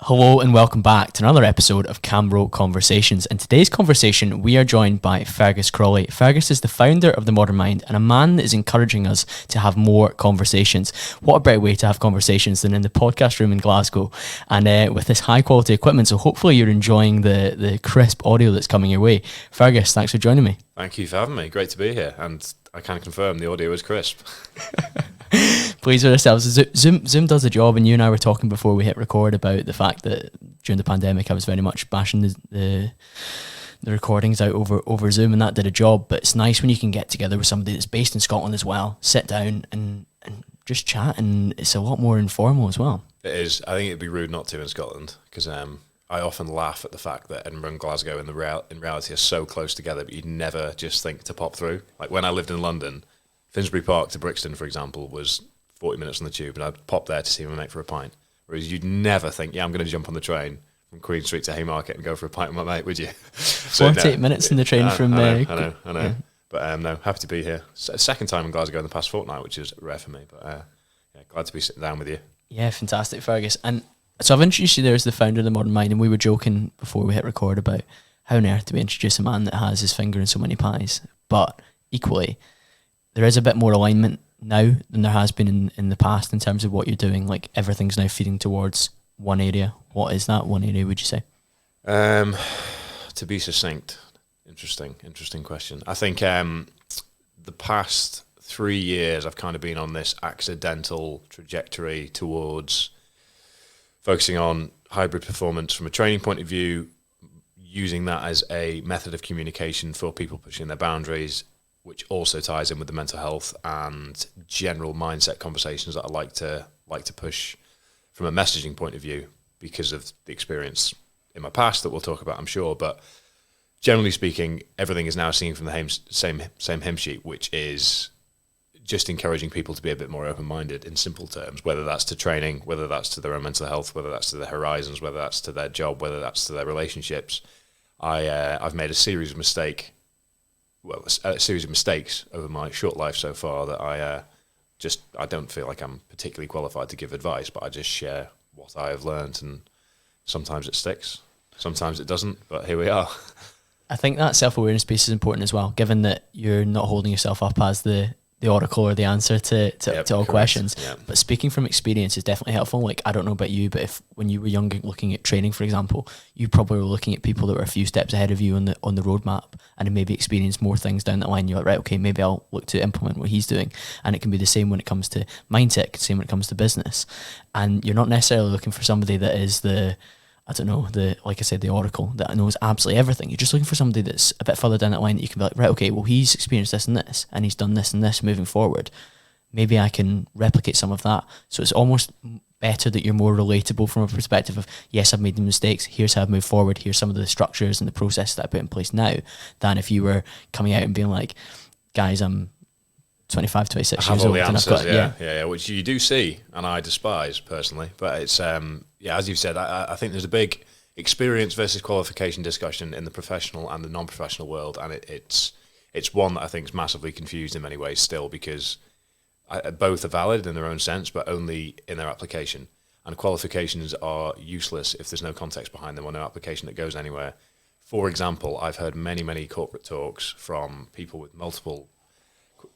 Hello and welcome back to another episode of CamBro Conversations. In today's conversation, we are joined by Fergus Crawley. Fergus is the founder of The Modern Mind and a man that is encouraging us to have more conversations. What a better way to have conversations than in the podcast room in Glasgow and with this high quality equipment. So hopefully you're enjoying the crisp audio that's coming your way. Fergus, thanks for joining me. Thank you for having me. Great to be here. And I can confirm the audio is crisp. Pleased with ourselves. Zoom does a job, and you and I were talking before we hit record about the fact that during the pandemic I was very much bashing the recordings out over Zoom, and that did a job. But it's nice when you can get together with somebody that's based in Scotland as well, sit down and just chat, and it's a lot more informal as well. It is. I think it'd be rude not to in Scotland, because I often laugh at the fact that Edinburgh and Glasgow in reality are so close together, but you'd never just think to pop through. Like when I lived in London, Finsbury Park to Brixton, for example, was 40 minutes on the tube, and I'd pop there to see my mate for a pint. Whereas you'd never think, I'm going to jump on the train from Queen Street to Haymarket and go for a pint with my mate, would you? 48 minutes in the train from... I know. Yeah. But no, happy to be here. Second time in Glasgow in the past fortnight, which is rare for me. But glad to be sitting down with you. Yeah, fantastic, Fergus. And so I've introduced you there as the founder of The Modern Mind, and we were joking before we hit record about how on earth do we introduce a man that has his finger in so many pies. But equally, there is a bit more alignment now than there has been in the past in terms of what you're doing. Like everything's now feeding towards one area. What is that one area, would you say? To be succinct, interesting question. I think the past 3 years I've kind of been on this accidental trajectory towards focusing on hybrid performance from a training point of view, using that as a method of communication for people pushing their boundaries, which also ties in with the mental health and general mindset conversations that I like to push from a messaging point of view because of the experience in my past that we'll talk about, I'm sure. But generally speaking, everything is now seen from the same hymn sheet, which is just encouraging people to be a bit more open-minded in simple terms, whether that's to training, whether that's to their own mental health, whether that's to their horizons, whether that's to their job, whether that's to their relationships. I've made a series of mistakes over my short life so far that I don't feel like I'm particularly qualified to give advice, but I just share what I have learned, and sometimes it sticks, sometimes it doesn't, but here we are. I think that self-awareness piece is important as well, given that you're not holding yourself up as the oracle or the answer to all correct. Questions. Yep. But speaking from experience is definitely helpful. Like, I don't know about you, but if when you were younger looking at training, for example, you probably were looking at people that were a few steps ahead of you on the roadmap and maybe experienced more things down the line. You're like, right, okay, maybe I'll look to implement what he's doing. And it can be the same when it comes to mindset, the same when it comes to business. And you're not necessarily looking for somebody that is like I said, the oracle that knows absolutely everything. You're just looking for somebody that's a bit further down that line that you can be like, right, okay, well, he's experienced this and this, and he's done this and this moving forward. Maybe I can replicate some of that. So it's almost better that you're more relatable from a perspective of, yes, I've made the mistakes, here's how I've moved forward, here's some of the structures and the processes that I put in place now, than if you were coming out and being like, guys, I'm 25, 26 years old. And I've got, yeah, which you do see, and I despise personally. But it's, as you've said, I think there's a big experience versus qualification discussion in the professional and the non-professional world, and it's one that I think is massively confused in many ways still, because both are valid in their own sense, but only in their application. And qualifications are useless if there's no context behind them or no application that goes anywhere. For example, I've heard many corporate talks from people with multiple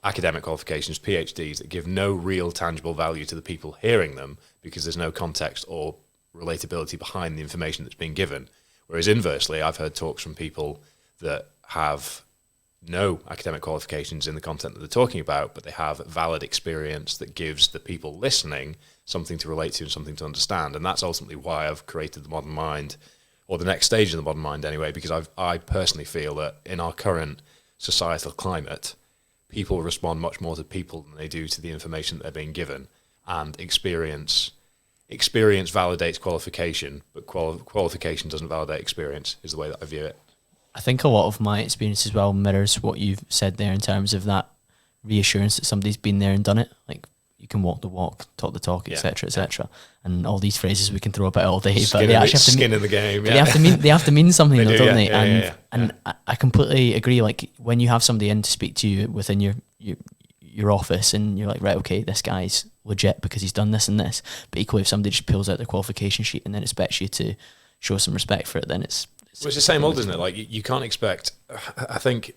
academic qualifications, PhDs, that give no real tangible value to the people hearing them because there's no context or relatability behind the information that's being given. Whereas inversely, I've heard talks from people that have no academic qualifications in the content that they're talking about, but they have valid experience that gives the people listening something to relate to and something to understand. And that's ultimately why I've created The Modern Mind, or the next stage of The Modern Mind anyway, because I personally feel that in our current societal climate, people respond much more to people than they do to the information that they're being given. And experience validates qualification, but qualification doesn't validate experience, is the way that I view it. I think a lot of my experience as well mirrors what you've said there in terms of that reassurance that somebody's been there and done it. Like, you can walk the walk, talk the talk, etc., etc. And all these phrases we can throw about all day, but they actually have to skin in the game. Yeah. They have to mean something, though, don't they? And I completely agree. Like, when you have somebody in to speak to you within your your office and you're like, right, okay, this guy's legit because he's done this and this. But equally, if somebody just pulls out their qualification sheet and then expects you to show some respect for it, then it's the same old, isn't it? Like you can't expect. I think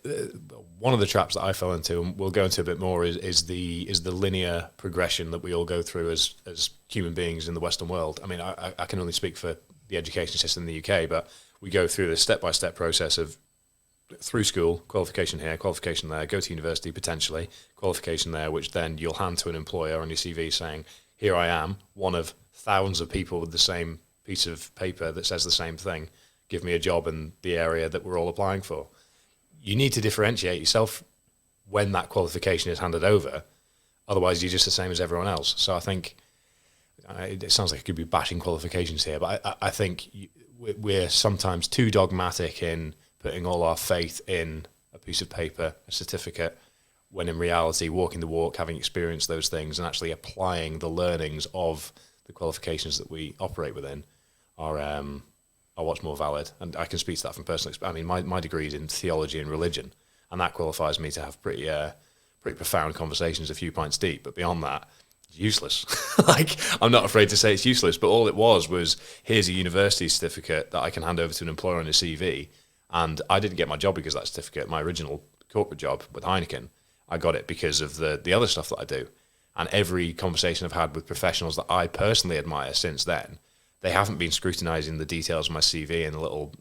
one of the traps that I fell into, and we'll go into a bit more, is the linear progression that we all go through as human beings in the Western world. I mean, I can only speak for the education system in the UK, but we go through this step-by-step process of through school, qualification here, qualification there, go to university potentially, qualification there, which then you'll hand to an employer on your CV saying, here I am, one of thousands of people with the same piece of paper that says the same thing. Give me a job in the area that we're all applying for. You need to differentiate yourself when that qualification is handed over. Otherwise, you're just the same as everyone else. So I think, it sounds like I could be bashing qualifications here, but I think we're sometimes too dogmatic in putting all our faith in a piece of paper, a certificate, when in reality, walking the walk, having experienced those things and actually applying the learnings of the qualifications that we operate within are what's more valid. And I can speak to that from personal experience. I mean, my degree is in theology and religion, and that qualifies me to have pretty profound conversations a few pints deep. But beyond that, it's useless. Like, I'm not afraid to say it's useless, but all it was here's a university certificate that I can hand over to an employer on a CV. And I didn't get my job because of that certificate. My original corporate job with Heineken, I got it because of the other stuff that I do. And every conversation I've had with professionals that I personally admire since then, they haven't been scrutinising the details of my CV and the little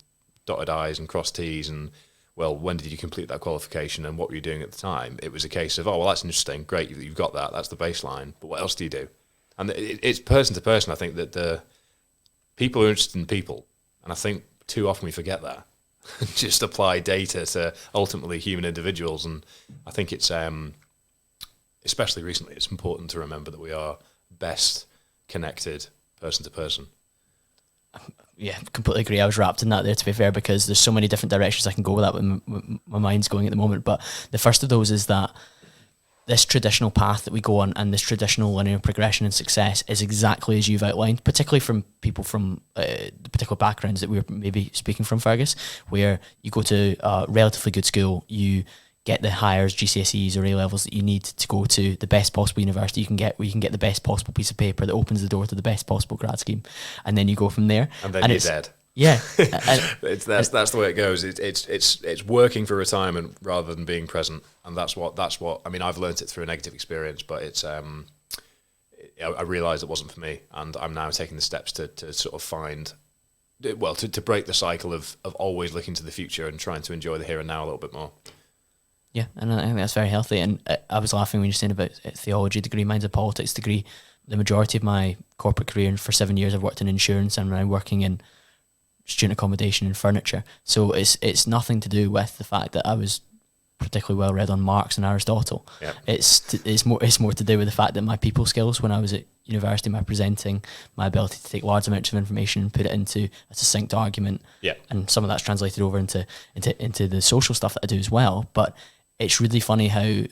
dotted I's and crossed T's and, well, when did you complete that qualification and what were you doing at the time? It was a case of, oh, well, that's interesting. Great, you've got that. That's the baseline. But what else do you do? And it's person to person. I think that the people are interested in people. And I think too often we forget that. Just apply data to ultimately human individuals. And I think it's, especially recently, it's important to remember that we are best connected person to person. Yeah, completely agree. I was wrapped in that there, to be fair, because there's so many different directions I can go with that when my mind's going at the moment. But the first of those is that this traditional path that we go on and this traditional linear progression and success is exactly as you've outlined, particularly from people from the particular backgrounds that we were maybe speaking from, Fergus, where you go to a relatively good school, you get the hires, GCSEs or A-levels that you need to go to the best possible university you can get, where you can get the best possible piece of paper that opens the door to the best possible grad scheme, and then you go from there. And then you're dead. Yeah, that's the way it goes. It's working for retirement rather than being present, and that's what. I mean, I've learned it through a negative experience, but it's. I realised it wasn't for me, and I'm now taking the steps to sort of find, well, to break the cycle of always looking to the future and trying to enjoy the here and now a little bit more. Yeah, and I think that's very healthy. And I was laughing when you're saying about a theology degree. Mine's a politics degree. The majority of my corporate career, and for 7 years I've worked in insurance, and I'm working in student accommodation and furniture. So it's nothing to do with the fact that I was particularly well read on Marx and Aristotle. Yep. It's more to do with the fact that my people skills when I was at university, my presenting, my ability to take large amounts of information and put it into a succinct argument. Yep. And some of that's translated over into the social stuff that I do as well. But it's really funny how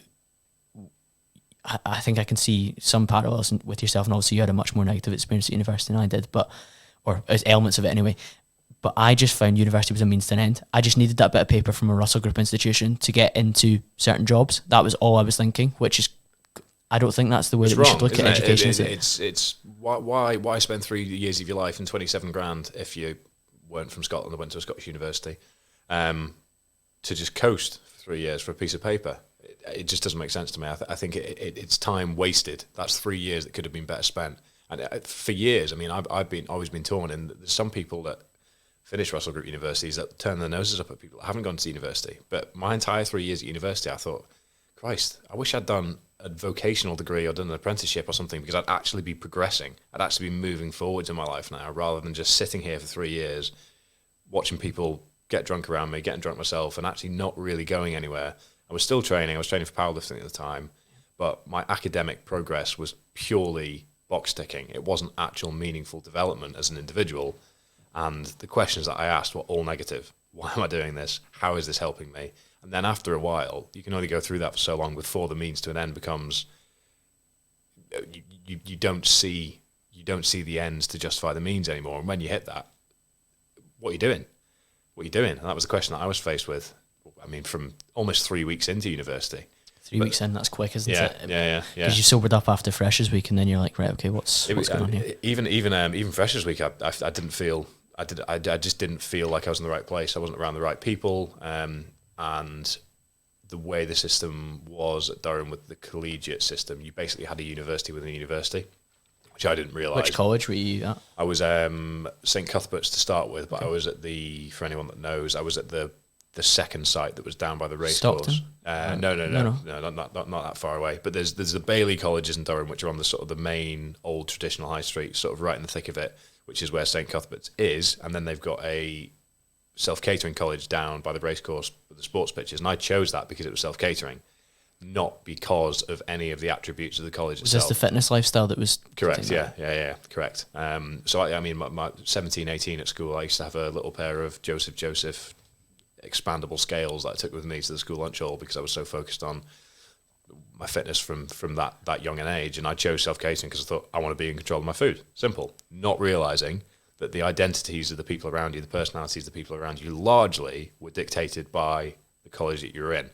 I think I can see some parallels with yourself, and obviously you had a much more negative experience at university than I did, or elements of it anyway. But I just found university was a means to an end. I just needed that bit of paper from a Russell Group institution to get into certain jobs. That was all I was thinking, which is, I don't think that's the way that we should look at education. It's why spend 3 years of your life and 27 grand if you weren't from Scotland and went to a Scottish university to just coast for 3 years for a piece of paper? It just doesn't make sense to me. I think it's time wasted. That's 3 years that could have been better spent. And for years, I mean, I've always been torn. And there's some people that finish Russell Group universities that turn their noses up at people that haven't gone to university. But my entire 3 years at university, I thought, Christ, I wish I'd done a vocational degree or done an apprenticeship or something, because I'd actually be progressing. I'd actually be moving forwards in my life now, rather than just sitting here for 3 years, watching people get drunk around me, getting drunk myself, and actually not really going anywhere. I was still training. I was training for powerlifting at the time, but my academic progress was purely box ticking. It wasn't actual meaningful development as an individual. And the questions that I asked were all negative. Why am I doing this? How is this helping me? And then after a while, you can only go through that for so long before the means to an end becomes, you don't see the ends to justify the means anymore. And when you hit that, what are you doing? What are you doing? And that was the question that I was faced with. I mean, from almost 3 weeks into university. 3 weeks in, that's quick, isn't it? Yeah. Because you sobered up after Freshers Week, and then you're like, right, okay, what's going on here? Even Freshers Week, I didn't feel. I just didn't feel like I was in the right place. I wasn't around the right people, and the way the system was at Durham with the collegiate system, you basically had a university within a university, which I didn't realise. Which college were you at? I was St Cuthbert's to start with, but I was at for anyone that knows, I was at the second site that was down by the racecourse. No, not that far away. But there's the Bailey colleges in Durham, which are on the sort of the main old traditional high street, sort of right in the thick of it, which is where St Cuthbert's is, and then they've got a self-catering college down by the racecourse with the sports pitches, and I chose that because it was self-catering, not because of any of the attributes of the college itself. Was this the fitness lifestyle that was... Correct, yeah, correct. So, I mean, my 17, 18 at school, I used to have a little pair of Joseph expandable scales that I took with me to the school lunch hall because I was so focused on my fitness from that young an age, and I chose self-catering because I thought I want to be in control of my food. Simple. Not realising that the identities of the people around you, the personalities of the people around you, largely were dictated by the college that you were in.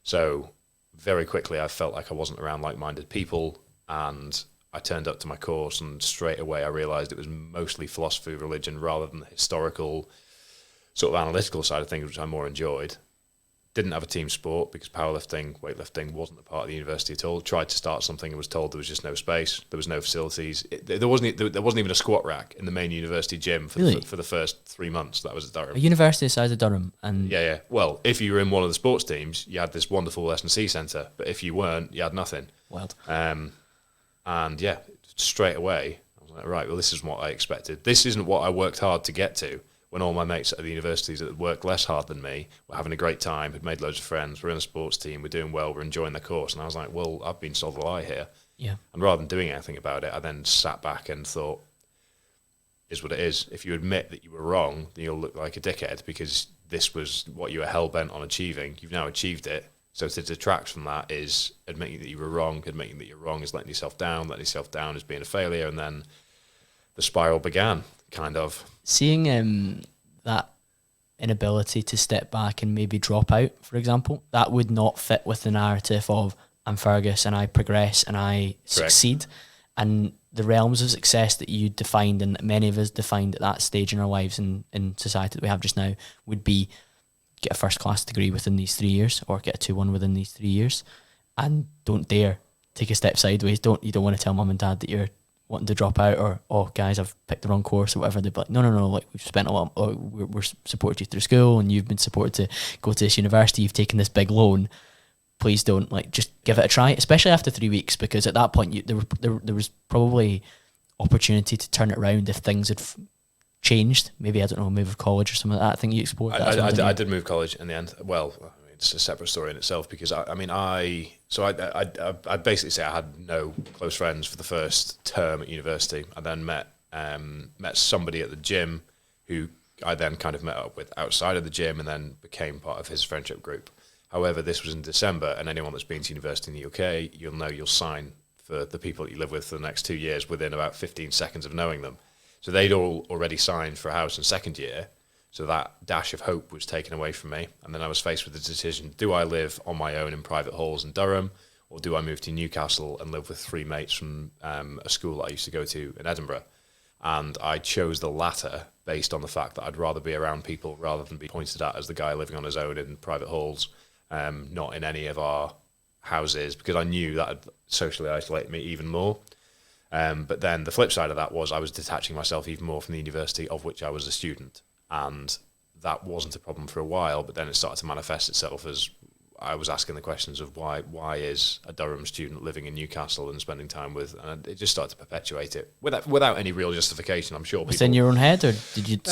So very quickly I felt like I wasn't around like-minded people, and I turned up to my course, and straight away I realised it was mostly philosophy, religion, rather than the historical sort of analytical side of things, which I more enjoyed. Didn't have a team sport because powerlifting, weightlifting wasn't a part of the university at all. Tried to start something and was told there was just no space. There was no facilities. There wasn't even a squat rack in the main university gym for the first 3 months that I was at Durham. A university the size of Durham, and yeah. Well, if you were in one of the sports teams, you had this wonderful S&C centre, but if you weren't, you had nothing. Wild. And yeah, straight away I was like, right, well, this is what I expected. This isn't what I worked hard to get to. When all my mates at the universities that had worked less hard than me were having a great time, had made loads of friends, we're in a sports team, we're doing well, we're enjoying the course. And I was like, well, I've been sold a lie here. Yeah. And rather than doing anything about it, I then sat back and thought, is what it is. If you admit that you were wrong, then you'll look like a dickhead because this was what you were hell-bent on achieving. You've now achieved it. So to detract from that is admitting that you were wrong. Admitting that you're wrong is letting yourself down. Letting yourself down is being a failure. And then the spiral began, kind of. Seeing that inability to step back and maybe drop out, for example, that would not fit with the narrative of I'm Fergus and I progress and I succeed. And the realms of success that you defined and that many of us defined at that stage in our lives and in society that we have just now would be get a first class degree within these 3 years or get a 2-1 within these 3 years, and don't dare take a step sideways. You don't want to tell mum and dad that you're wanting to drop out, or, oh guys, I've picked the wrong course or whatever. They'd be like, no, like we've spent a lot, we're supported you through school and you've been supported to go to this university, you've taken this big loan, please don't, like, just give it a try, especially after 3 weeks, because at that point there was probably opportunity to turn it around if things had changed. Maybe, I don't know, move of college or something like that. I think you explored that. I did move college in the end. Well, it's a separate story in itself because I basically say I had no close friends for the first term at university. I then met somebody at the gym who I then kind of met up with outside of the gym and then became part of his friendship group. However, this was in December, and anyone that's been to university in the UK, you'll know you'll sign for the people that you live with for the next 2 years within about 15 seconds of knowing them. So they'd all already signed for a house in second year. So that dash of hope was taken away from me. And then I was faced with the decision, do I live on my own in private halls in Durham, or do I move to Newcastle and live with 3 mates from a school that I used to go to in Edinburgh? And I chose the latter based on the fact that I'd rather be around people rather than be pointed at as the guy living on his own in private halls, not in any of our houses, because I knew that would socially isolate me even more. But then the flip side of that was I was detaching myself even more from the university of which I was a student. And that wasn't a problem for a while, but then it started to manifest itself as I was asking the questions of why is a Durham student living in Newcastle and spending time with, and it just started to perpetuate it without any real justification. I'm sure within your own head, or did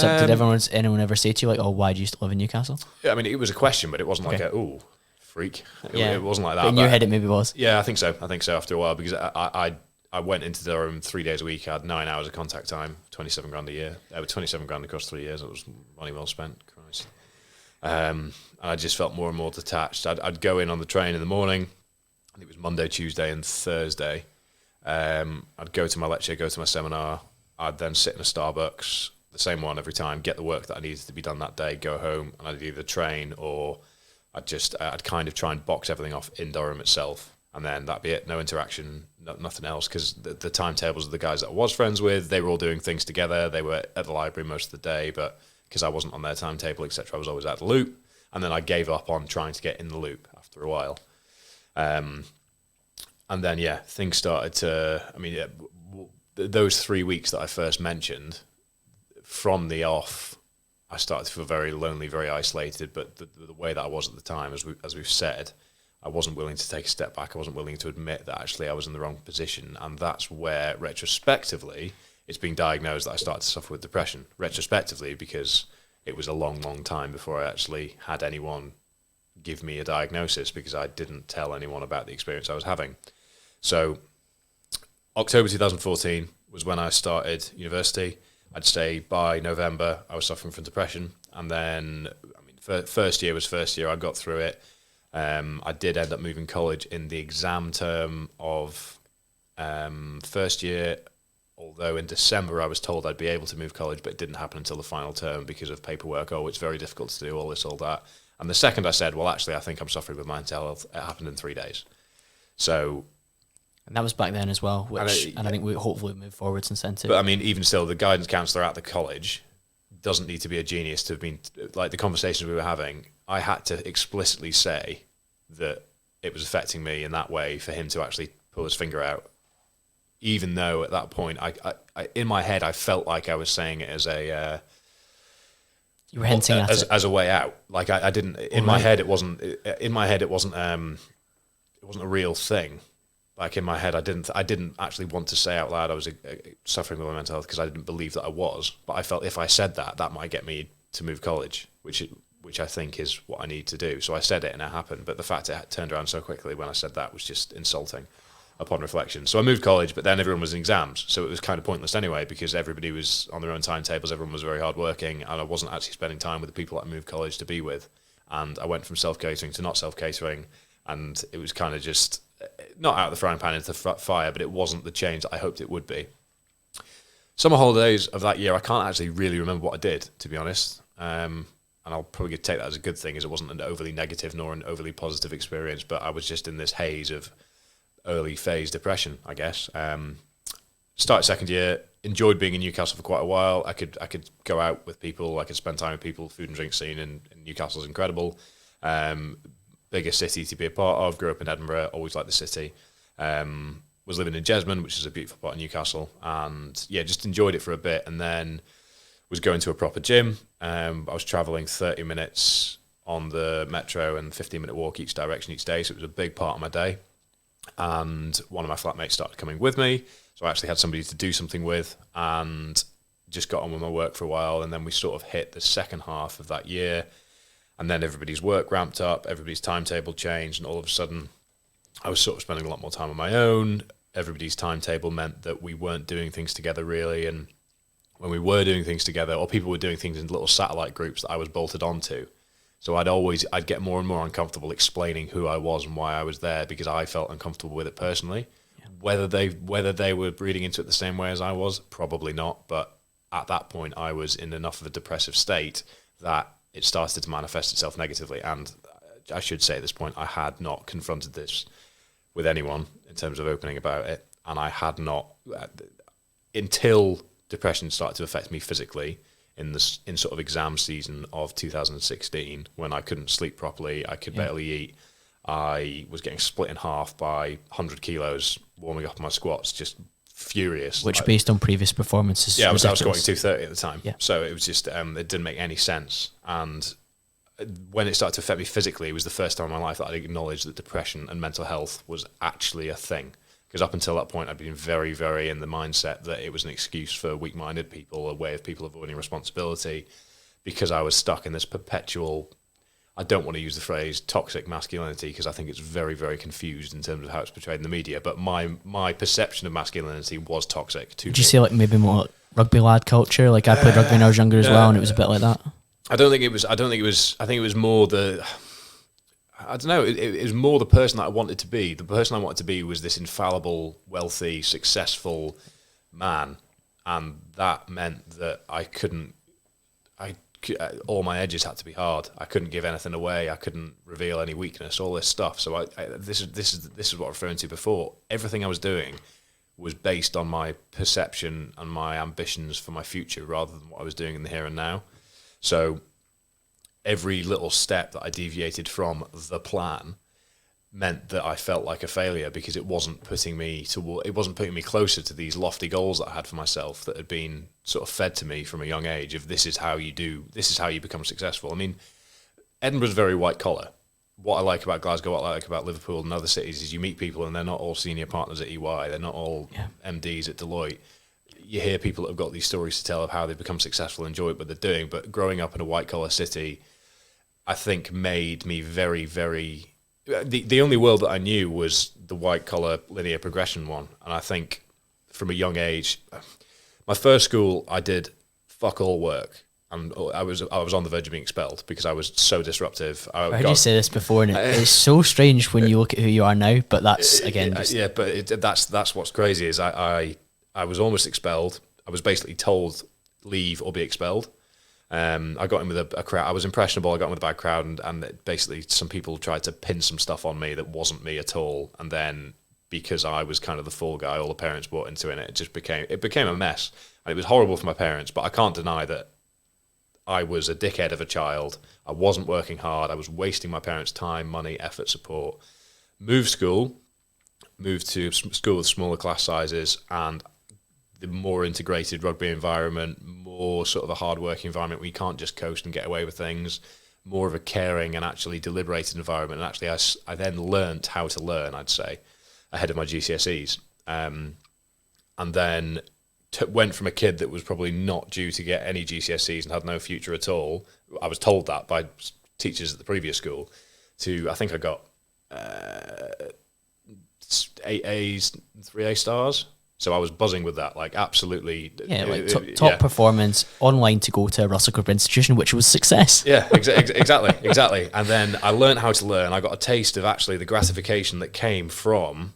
anyone ever say to you like, oh, why do you still live in Newcastle? Yeah, I mean, it was a question, but it wasn't like a freak. It wasn't like that. But in your head, it maybe was. Yeah, I think so after a while, because I went into Durham 3 days a week. I had 9 hours of contact time, 27 grand a year. 27 grand across 3 years. It was money well spent. Christ. And I just felt more and more detached. I'd go in on the train in the morning. I think it was Monday, Tuesday, and Thursday. I'd go to my lecture, go to my seminar. I'd then sit in a Starbucks, the same one every time, get the work that I needed to be done that day, go home, and I'd either train or I'd kind of try and box everything off in Durham itself, and then that'd be it. No interaction, nothing else, because the timetables of the guys that I was friends with, they were all doing things together. They were at the library most of the day, but because I wasn't on their timetable, etc., I was always at the loop. And then I gave up on trying to get in the loop after a while. And then, things started to, those 3 weeks that I first mentioned, from the off, I started to feel very lonely, very isolated. But the way that I was at the time, as we've said, I wasn't willing to take a step back. I wasn't willing to admit that actually I was in the wrong position. And that's where, retrospectively, it's been diagnosed that I started to suffer with depression. Retrospectively, because it was a long, long time before I actually had anyone give me a diagnosis, because I didn't tell anyone about the experience I was having. So October 2014 was when I started university. I'd say by November I was suffering from depression. And then, first year was first year. I got through it. I did end up moving college in the exam term of first year, although in December I was told I'd be able to move college, but it didn't happen until the final term because of paperwork. Oh, it's very difficult to do all this, all that. And the second I said, well, actually, I think I'm suffering with mental health, it happened in 3 days. So... And that was back then as well, which I think we hopefully move forward since then too. But even still, the guidance counsellor at the college doesn't need to be a genius to have been, like the conversations we were having, I had to explicitly say that it was affecting me in that way for him to actually pull his finger out. Even though at that point, I in my head, I felt like I was saying it as a... you were hinting at it. As a way out. Like I didn't... In my head, it wasn't... In my head, it wasn't a real thing. Like in my head, I didn't actually want to say out loud I was suffering with my mental health, because I didn't believe that I was. But I felt if I said that might get me to move college, which I think is what I need to do. So I said it and it happened. But the fact it turned around so quickly when I said that was just insulting upon reflection. So I moved college, but then everyone was in exams. So it was kind of pointless anyway, because everybody was on their own timetables. Everyone was very hardworking, and I wasn't actually spending time with the people that I moved college to be with. And I went from self-catering to not self-catering, and it was kind of just... not out of the frying pan into the fire, but it wasn't the change that I hoped it would be. Summer holidays of that year, I can't actually really remember what I did, to be honest. And I'll probably take that as a good thing, as it wasn't an overly negative nor an overly positive experience, but I was just in this haze of early phase depression, I guess. Started second year, enjoyed being in Newcastle for quite a while. I could go out with people, I could spend time with people. Food and drink scene in Newcastle is incredible. Biggest city to be a part of. Grew up in Edinburgh, always liked the city. Was living in Jesmond, which is a beautiful part of Newcastle, and just enjoyed it for a bit, and then was going to a proper gym. I was travelling 30 minutes on the metro and 15-minute walk each direction each day, so it was a big part of my day. And one of my flatmates started coming with me, so I actually had somebody to do something with, and just got on with my work for a while. And then we sort of hit the second half of that year, and then everybody's work ramped up, everybody's timetable changed, and all of a sudden I was sort of spending a lot more time on my own. Everybody's timetable meant that we weren't doing things together really, and when we were doing things together, or people were doing things in little satellite groups that I was bolted onto. So I'd get more and more uncomfortable explaining who I was and why I was there, because I felt uncomfortable with it personally. Yeah. Whether they were reading into it the same way as I was, probably not. But at that point, I was in enough of a depressive state that it started to manifest itself negatively. And I should say at this point, I had not confronted this with anyone in terms of opening about it. And I had not, until depression started to affect me physically in sort of exam season of 2016, when I couldn't sleep properly, I could barely eat. I was getting split in half by 100 kilos, warming up on my squats, just furious. Which, based on previous performances, I was squatting 230 at the time. Yeah. So it was just, it didn't make any sense. And when it started to affect me physically, it was the first time in my life that I acknowledged that depression and mental health was actually a thing. Because up until that point, I'd been very, very in the mindset that it was an excuse for weak-minded people, a way of people avoiding responsibility, because I was stuck in this perpetual, I don't want to use the phrase toxic masculinity, because I think it's very, very confused in terms of how it's portrayed in the media, but my perception of masculinity was toxic. Would you say like maybe more like rugby lad culture? Like I played rugby when I was younger as well, and it was a bit like that. I think it was more the... I don't know, it was more the person that I wanted to be. The person I wanted to be was this infallible, wealthy, successful man. And that meant that I couldn't all my edges had to be hard. I couldn't give anything away. I couldn't reveal any weakness. All this stuff. So this is what I was referring to before. Everything I was doing was based on my perception and my ambitions for my future, rather than what I was doing in the here and now. So every little step that I deviated from the plan meant that I felt like a failure, because it wasn't putting me closer to these lofty goals that I had for myself, that had been sort of fed to me from a young age of this is how you become successful. I mean, Edinburgh's very white collar. What I like about Glasgow, what I like about Liverpool and other cities is you meet people and they're not all senior partners at EY, they're not all MDs at Deloitte. You hear people that have got these stories to tell of how they've become successful, enjoy what they're doing. But growing up in a white collar city, I think made me very, very... The only world that I knew was the white collar linear progression one. And I think from a young age, my first school, I did fuck all work. And I was on the verge of being expelled because I was so disruptive. I heard you say this before, and it's so strange when you look at who you are now. But that's, again... that's what's crazy is I was almost expelled. I was basically told, leave or be expelled. I got in with a crowd. I was impressionable. I got in with a bad crowd, and basically some people tried to pin some stuff on me that wasn't me at all. And then because I was kind of the fall guy, all the parents bought into it, and it just became a mess. And it was horrible for my parents, but I can't deny that I was a dickhead of a child. I wasn't working hard. I was wasting my parents' time, money, effort, support. Moved to school with smaller class sizes and the more integrated rugby environment, more sort of a hard-working environment where you can't just coast and get away with things, more of a caring and actually deliberated environment. And actually I then learnt how to learn, I'd say, ahead of my GCSEs. And then went from a kid that was probably not due to get any GCSEs and had no future at all. I was told that by teachers at the previous school, to I think I got 8 A's, 3 A stars. So I was buzzing with that, like absolutely. Yeah, like top performance, online to go to a Russell Group institution, which was success. Yeah, exactly. And then I learned how to learn. I got a taste of actually the gratification that came from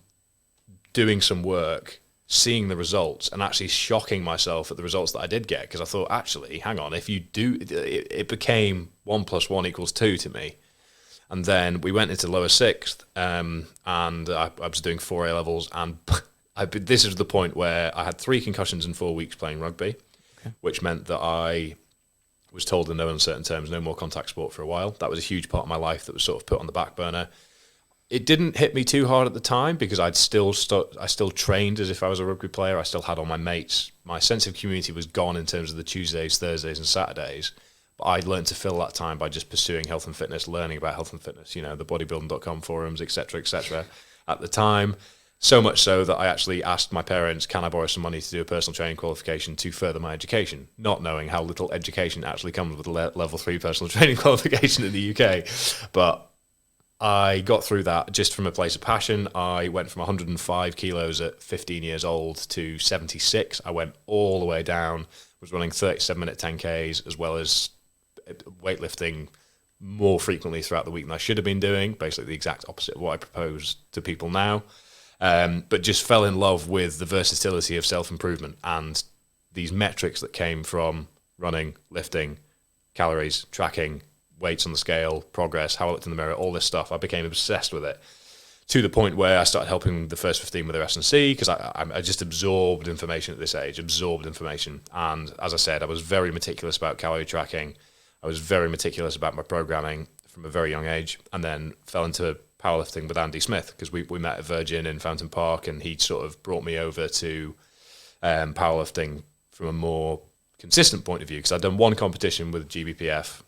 doing some work, seeing the results, and actually shocking myself at the results that I did get. Because I thought, actually, hang on, if you do, it became 1 + 1 = 2 to me. And then we went into lower sixth, and I was doing 4 A levels, and this is the point where I had 3 concussions in 4 weeks playing rugby, which meant that I was told in no uncertain terms, no more contact sport for a while. That was a huge part of my life that was sort of put on the back burner. It didn't hit me too hard at the time because I still trained as if I was a rugby player. I still had all my mates. My sense of community was gone in terms of the Tuesdays, Thursdays and Saturdays. But I learned to fill that time by just pursuing health and fitness, learning about health and fitness, the bodybuilding.com forums, etc., at the time. So much so that I actually asked my parents, can I borrow some money to do a personal training qualification to further my education, not knowing how little education actually comes with a level 3 personal training qualification in the UK. But I got through that just from a place of passion. I went from 105 kilos at 15 years old to 76. I went all the way down, was running 37-minute 10Ks as well as weightlifting more frequently throughout the week than I should have been doing, basically the exact opposite of what I propose to people now. But just fell in love with the versatility of self-improvement and these metrics that came from running, lifting, calories, tracking, weights on the scale, progress, how I looked in the mirror, all this stuff. I became obsessed with it to the point where I started helping the first 15 with their S&C because I just absorbed information at this age, And as I said, I was very meticulous about calorie tracking. I was very meticulous about my programming from a very young age, and then fell into powerlifting with Andy Smith because we met at Virgin in Fountain Park, and he sort of brought me over to powerlifting from a more consistent point of view because I'd done one competition with GBPF,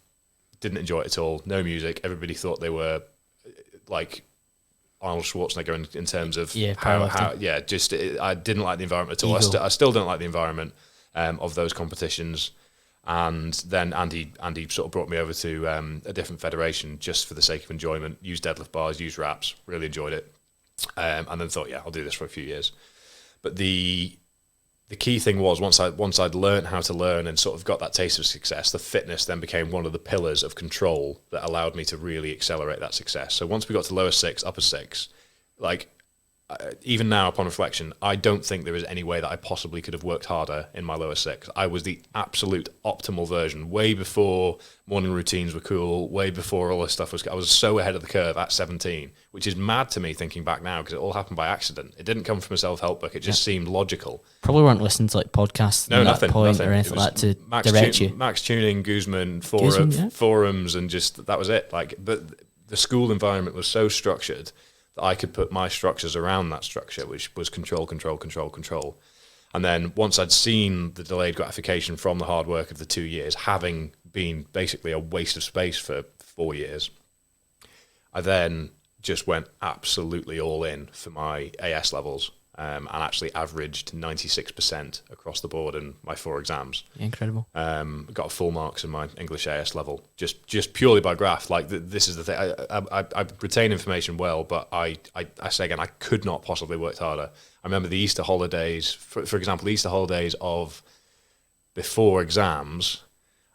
didn't enjoy it at all, no music, everybody thought they were like Arnold Schwarzenegger in terms of I didn't like the environment at all. I still don't like the environment of those competitions. And then Andy sort of brought me over to a different federation just for the sake of enjoyment, used deadlift bars, used wraps, really enjoyed it. And then thought, I'll do this for a few years. But the key thing was once I'd learned how to learn and sort of got that taste of success, the fitness then became one of the pillars of control that allowed me to really accelerate that success. So once we got to lower 6, upper 6, like even now, upon reflection, I don't think there is any way that I possibly could have worked harder in my lower six. I was the absolute optimal version, way before morning routines were cool, way before all this stuff was. I was so ahead of the curve at 17, which is mad to me thinking back now, because it all happened by accident. It didn't come from a self-help book. It just seemed logical. Probably weren't listening to like podcasts at that point or anything like that to direct you. Max Tuning, Guzman, forums, and just that was it. Like, but the school environment was so structured that I could put my structures around that structure, which was control. And then once I'd seen the delayed gratification from the hard work of the 2 years, having been basically a waste of space for 4 years, I then just went absolutely all in for my AS levels, and actually averaged 96% across the board in my 4 exams. Incredible. Got full marks in my English AS level, just purely by graph. Like this is the thing. I retain information well, but I say again, I could not possibly worked harder. I remember the Easter holidays, for example, the Easter holidays of before exams.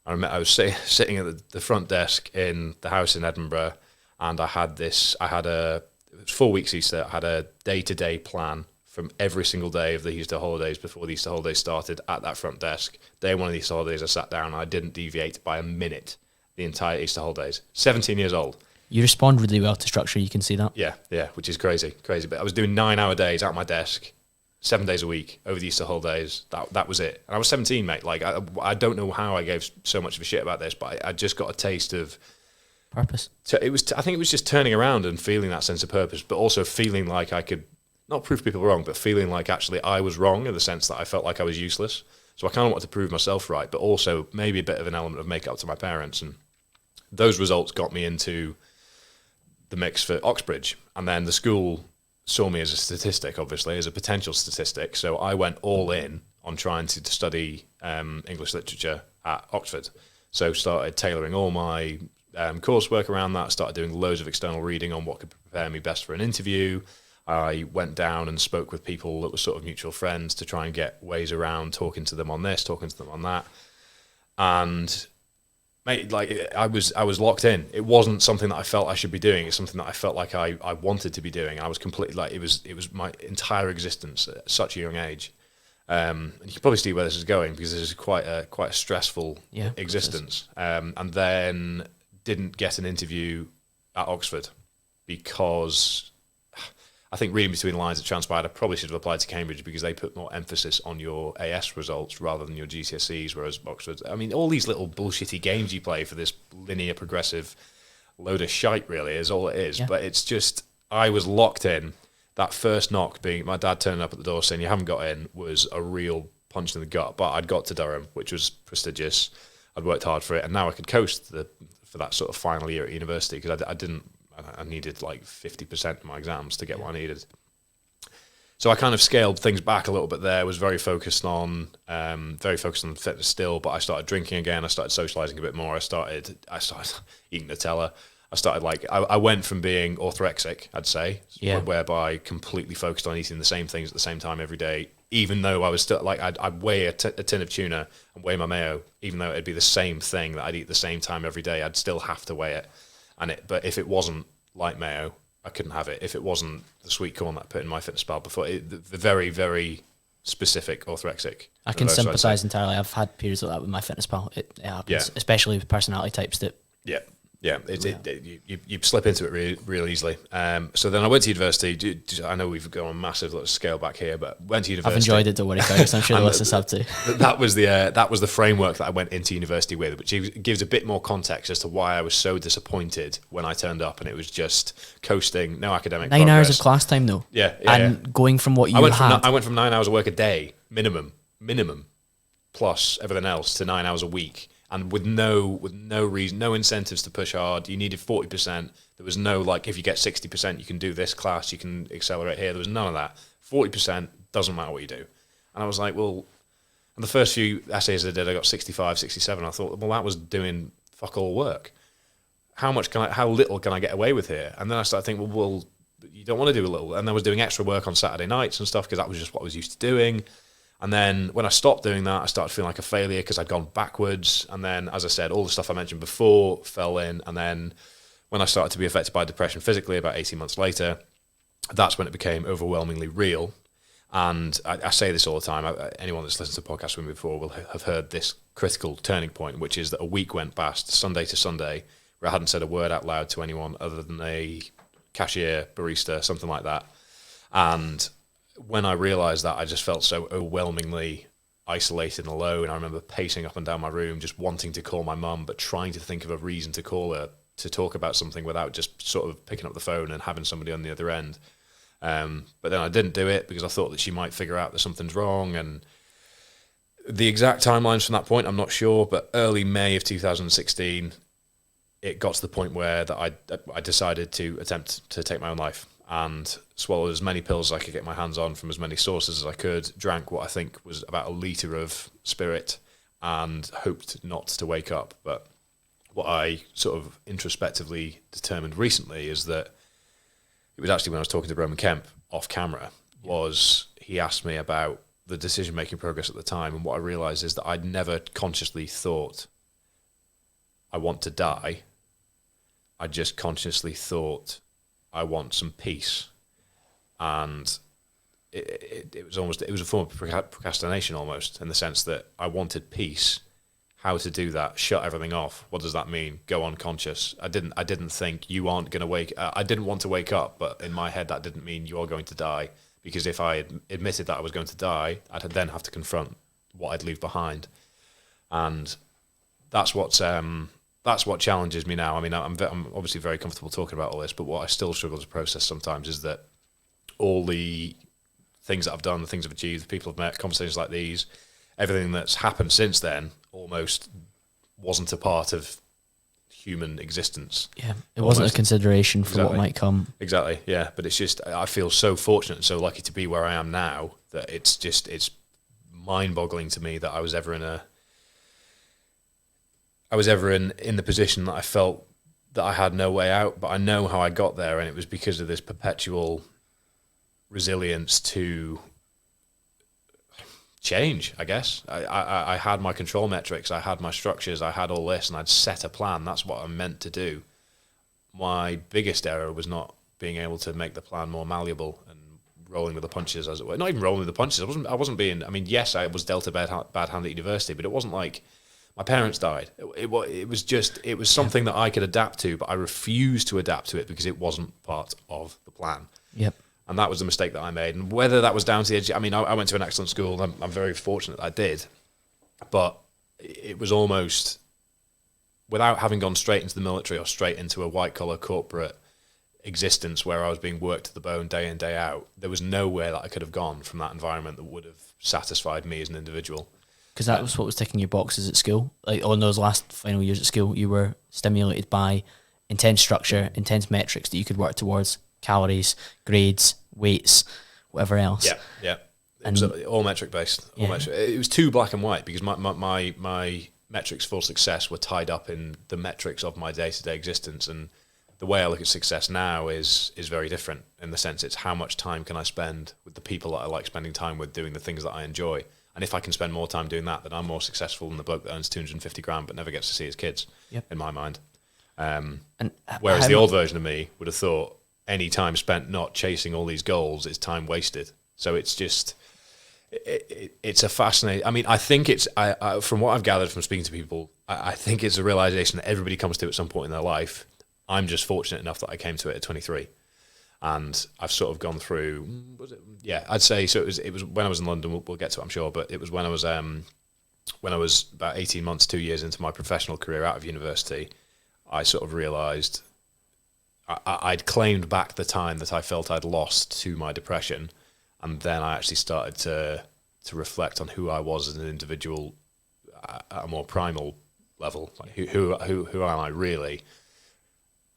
I was sitting at the front desk in the house in Edinburgh, and it was 4 weeks Easter. I had a day-to-day plan from every single day of the Easter holidays before the Easter holidays started at that front desk. Day one of the Easter holidays, I sat down and I didn't deviate by a minute the entire Easter holidays. 17 years old. You respond really well to structure, you can see that. Yeah, which is crazy. But I was doing 9-hour days at my desk, 7 days a week over the Easter holidays. That was it. And I was 17, mate. Like, I don't know how I gave so much of a shit about this, but I just got a taste of purpose. I think it was just turning around and feeling that sense of purpose, but also feeling like I could not prove people wrong, but feeling like actually I was wrong in the sense that I felt like I was useless. So I kind of wanted to prove myself right, but also maybe a bit of an element of make up to my parents. And those results got me into the mix for Oxbridge. And then the school saw me as a statistic, obviously, as a potential statistic. So I went all in on trying to study English literature at Oxford. So started tailoring all my coursework around that, started doing loads of external reading on what could prepare me best for an interview. I went down and spoke with people that were sort of mutual friends to try and get ways around talking to them on this, talking to them on that. And mate, like I was locked in. It wasn't something that I felt I should be doing. It's something that I felt like I wanted to be doing. I was completely like it was my entire existence at such a young age. And you can probably see where this is going, because this is quite a stressful existence. And then didn't get an interview at Oxford because I think reading between the lines, it transpired I probably should have applied to Cambridge, because they put more emphasis on your AS results rather than your GCSEs, whereas Oxford, I mean, all these little bullshitty games you play for this linear progressive load of shite really is all it is. Yeah. But it's just, I was locked in. That first knock being my dad turning up at the door saying you haven't got in was a real punch in the gut. But I'd got to Durham, which was prestigious. I'd worked hard for it, and now I could coast for that sort of final year at university, because I needed like 50% of my exams to get what I needed. So I kind of scaled things back a little bit there, was very focused on fitness still, but I started drinking again. I started socializing a bit more. I started eating Nutella. I went from being orthorexic, I'd say, whereby completely focused on eating the same things at the same time every day, even though I was still like, I'd weigh a tin of tuna and weigh my mayo, even though it'd be the same thing that I'd eat at the same time every day, I'd still have to weigh it. But if it wasn't light mayo, I couldn't have it. If it wasn't the sweet corn that I put in my fitness pal before, the very, very specific orthorexic. I can sympathise entirely. I've had periods like that with my fitness pal. It happens, especially with personality types that... Yeah, you slip into it real easily. So then I went to university. I know we've gone on a massive little scale back here, but went to university. I've enjoyed it, don't worry, Fergus. I'm sure the listeners have too. That was the framework that I went into university with, which gives a bit more context as to why I was so disappointed when I turned up and it was just coasting, no academic 9 hours of class time though. And going from what you had. I went from 9 hours of work a day, minimum, plus everything else, to 9 hours a week. And with no reason, no incentives to push hard. You needed 40%. There was no, like, if you get 60%, you can do this class, you can accelerate here. There was none of that. 40% doesn't matter what you do. And I was like, well, and the first few essays I did, I got 65, 67. I thought, well, that was doing fuck all work. How little can I get away with here? And then I started thinking, well, you don't want to do a little. And I was doing extra work on Saturday nights and stuff, because that was just what I was used to doing. And then when I stopped doing that, I started feeling like a failure because I'd gone backwards. And then, as I said, all the stuff I mentioned before fell in. And then when I started to be affected by depression physically about 18 months later, that's when it became overwhelmingly real. And I say this all the time. Anyone that's listened to the podcast with me before will have heard this critical turning point, which is that a week went past, Sunday to Sunday, where I hadn't said a word out loud to anyone other than a cashier, barista, something like that. And when I realised that, I just felt so overwhelmingly isolated and alone. I remember pacing up and down my room, just wanting to call my mum, but trying to think of a reason to call her to talk about something without just sort of picking up the phone and having somebody on the other end. But then I didn't do it because I thought that she might figure out that something's wrong. And the exact timelines from that point, I'm not sure, but early May of 2016, it got to the point where that I decided to attempt to take my own life, and swallowed as many pills as I could get my hands on from as many sources as I could, drank what I think was about a litre of spirit, and hoped not to wake up. But what I sort of introspectively determined recently is that it was actually when I was talking to Roman Kemp off camera, was he asked me about the decision-making progress at the time, and what I realised is that I'd never consciously thought I want to die. I just consciously thought I want some peace. And it was a form of procrastination almost, in the sense that I wanted peace. How to do that? Shut everything off. What does that mean? Go unconscious. I didn't think you aren't going to wake. I didn't want to wake up, but in my head that didn't mean you are going to die. Because if I admitted that I was going to die, I'd then have to confront what I'd leave behind, and that's what challenges me now. I mean, I'm obviously very comfortable talking about all this, but what I still struggle to process sometimes is that all the things that I've done, the things I've achieved, the people I've met, conversations like these, everything that's happened since then almost wasn't a part of human existence. Yeah, it wasn't a consideration for what might come. Exactly, yeah. But it's just, I feel so fortunate and so lucky to be where I am now that it's mind-boggling to me that I was ever in the position that I felt that I had no way out. But I know how I got there, and it was because of this perpetual resilience to change, I guess. I had my control metrics, I had my structures, I had all this, and I'd set a plan. That's what I meant to do. My biggest error was not being able to make the plan more malleable and rolling with the punches, as it were. Not even rolling with the punches. I wasn't being. I mean, yes, I was dealt a bad hand at university, but it wasn't like my parents died. It was something that I could adapt to, but I refused to adapt to it because it wasn't part of the plan. Yep. And that was the mistake that I made. And whether that was down to the I mean, I went to an excellent school, and I'm very fortunate that I did. But it was almost, without having gone straight into the military or straight into a white-collar corporate existence where I was being worked to the bone day in, day out, there was nowhere that I could have gone from that environment that would have satisfied me as an individual. Because that was what was ticking your boxes at school. Like on those last final years at school, you were stimulated by intense structure, intense metrics that you could work towards. Calories, grades, weights, whatever else. Yeah. It was all metric based. It was too black and white because my metrics for success were tied up in the metrics of my day-to-day existence. And the way I look at success now is very different, in the sense it's how much time can I spend with the people that I like spending time with, doing the things that I enjoy. And if I can spend more time doing that, then I'm more successful than the bloke that earns 250 grand but never gets to see his kids, in my mind. Whereas the old version of me would have thought, any time spent not chasing all these goals is time wasted. So it's just, it's a fascinating. I mean, I think it's, from what I've gathered from speaking to people, I think it's a realization that everybody comes to at some point in their life. I'm just fortunate enough that I came to it at 23, and I've sort of gone through. I'd say so. It was when I was in London. We'll get to it, I'm sure, but it was when I was about 18 months, 2 years into my professional career out of university. I sort of realized. I'd claimed back the time that I felt I'd lost to my depression, and then I actually started to reflect on who I was as an individual at a more primal level. Like who am I really?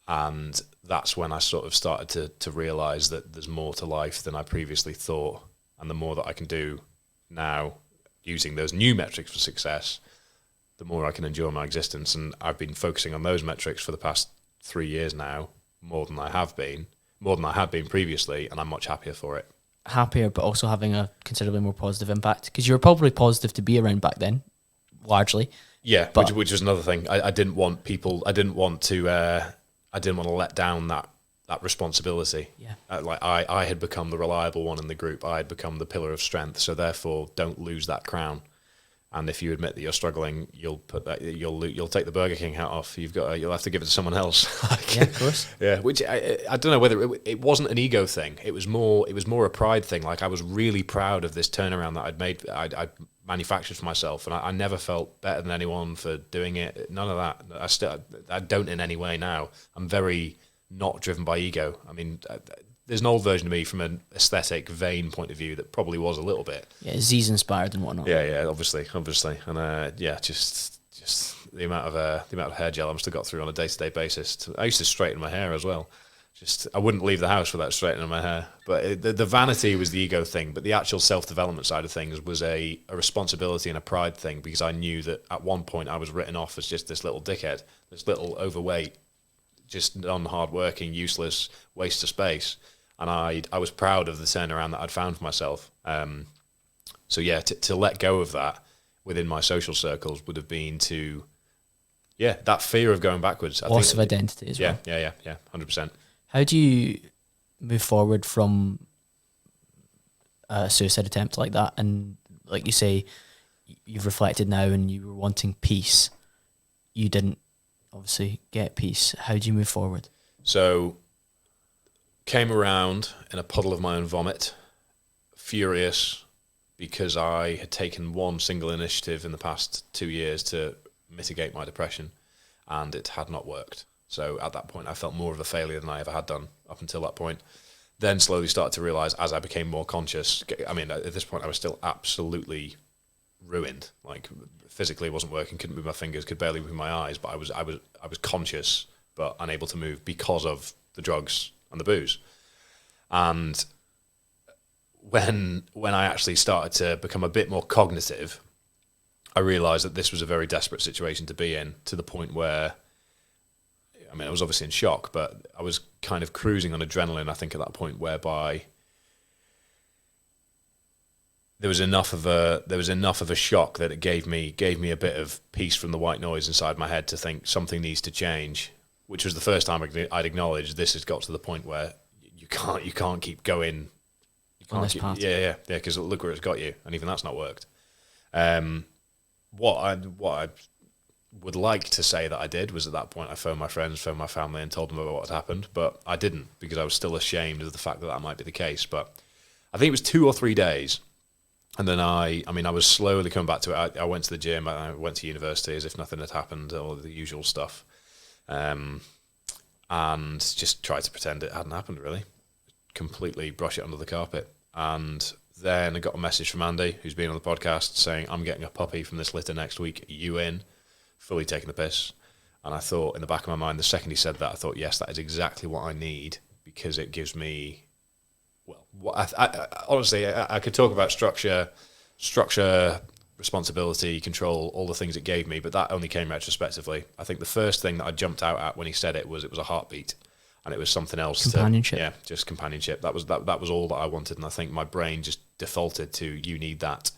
And that's when I sort of started to realize that there's more to life than I previously thought, and the more that I can do now using those new metrics for success, the more I can enjoy my existence. And I've been focusing on those metrics for the past 3 years now. More than I had been previously, and I'm much happier for it. Happier, but also having a considerably more positive impact, because you were probably positive to be around back then, largely. Yeah, which was another thing. I didn't want to let down that that responsibility. Yeah. Like I had become the reliable one in the group. I had become the pillar of strength. So therefore, don't lose that crown. And if you admit that you're struggling, you'll take the Burger King hat off. You'll have to give it to someone else. Yeah, of course. Yeah, which I don't know whether it wasn't an ego thing. It was more a pride thing. Like I was really proud of this turnaround that I'd made. I'd manufactured for myself, and I never felt better than anyone for doing it. None of that. I don't in any way now. I'm very not driven by ego. I mean, there's an old version of me from an aesthetic, vain point of view that probably was a little bit. Yeah, Z's inspired and whatnot. Yeah, obviously, and just the amount of hair gel I'm still got through on a day-to-day basis. I used to straighten my hair as well. I wouldn't leave the house without straightening my hair. But the vanity was the ego thing, but the actual self-development side of things was a responsibility and a pride thing, because I knew that at one point I was written off as just this little dickhead, this little overweight, just non-hard-working, useless waste of space. And I was proud of the turnaround that I'd found for myself. So yeah, to let go of that within my social circles would have been that fear of going backwards. Loss of identity as well. Yeah, 100%. How do you move forward from a suicide attempt like that? And like you say, you've reflected now and you were wanting peace. You didn't obviously get peace. How do you move forward? So came around in a puddle of my own vomit, furious because I had taken one single initiative in the past 2 years to mitigate my depression, and it had not worked. So at that point, I felt more of a failure than I ever had done up until that point. Then slowly started to realize, as I became more conscious, I mean, at this point, I was still absolutely ruined. Like physically, wasn't working, couldn't move my fingers, could barely move my eyes, but I was conscious but unable to move because of the drugs and the booze. And when I actually started to become a bit more cognitive, I realized that this was a very desperate situation to be in, to the point where, I mean, I was obviously in shock, but I was kind of cruising on adrenaline, I think, at that point, whereby there was enough of a shock that it gave me a bit of peace from the white noise inside my head to think something needs to change, which was the first time I'd acknowledged this has got to the point where you can't keep going. You can't on this keep, path. yeah, because look where it's got you, and even that's not worked. What I would like to say that I did was, at that point I phoned my friends, phoned my family, and told them about what had happened, but I didn't, because I was still ashamed of the fact that might be the case. But I think it was 2 or 3 days, and then I was slowly coming back to it. I went to the gym, I went to university as if nothing had happened, all the usual stuff, and just tried to pretend it hadn't happened, really. Completely brush it under the carpet. And then I got a message from Andy, who's been on the podcast, saying, I'm getting a puppy from this litter next week, are you in? Fully taking the piss. And I thought, in the back of my mind, the second he said that, I thought, yes, that is exactly what I need, because it gives me, well, honestly, I could talk about structure, responsibility, control, all the things it gave me, but that only came retrospectively. I think the first thing that I jumped out at when he said it was a heartbeat, and it was something else. Companionship. Just companionship. That was all that I wanted, and I think my brain just defaulted to, you need that.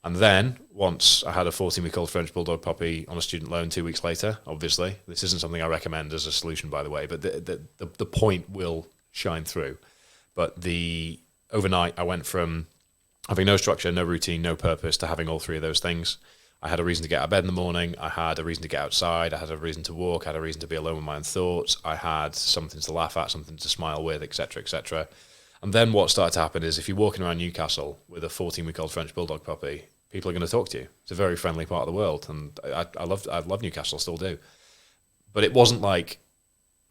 And then, once I had a 14-week-old French Bulldog puppy on a student loan 2 weeks later, obviously, this isn't something I recommend as a solution, by the way, but the point will shine through. But overnight, I went from having no structure, no routine, no purpose, to having all three of those things. I had a reason to get out of bed in the morning, I had a reason to get outside, I had a reason to walk, I had a reason to be alone with my own thoughts, I had something to laugh at, something to smile with, etc., etc. And then what started to happen is, if you're walking around Newcastle with a 14-week-old French Bulldog puppy, people are going to talk to you. It's a very friendly part of the world, and I love Newcastle, still do. But it wasn't like,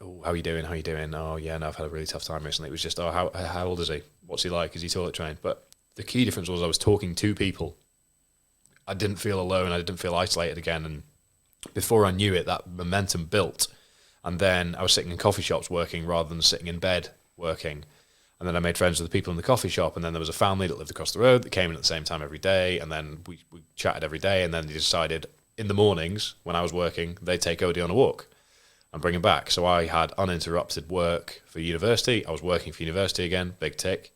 oh, how are you doing? Oh, yeah, no, I've had a really tough time recently. It was just, oh, how old is he? What's he like? Is he toilet trained? But the key difference was I was talking to people. I didn't feel alone. I didn't feel isolated again. And before I knew it, that momentum built. And then I was sitting in coffee shops working rather than sitting in bed working. And then I made friends with the people in the coffee shop, and then there was a family that lived across the road that came in at the same time every day, and then we chatted every day, and then they decided in the mornings when I was working, they'd take Odie on a walk and bring him back. So I had uninterrupted work for university. I was working for university again, big tick.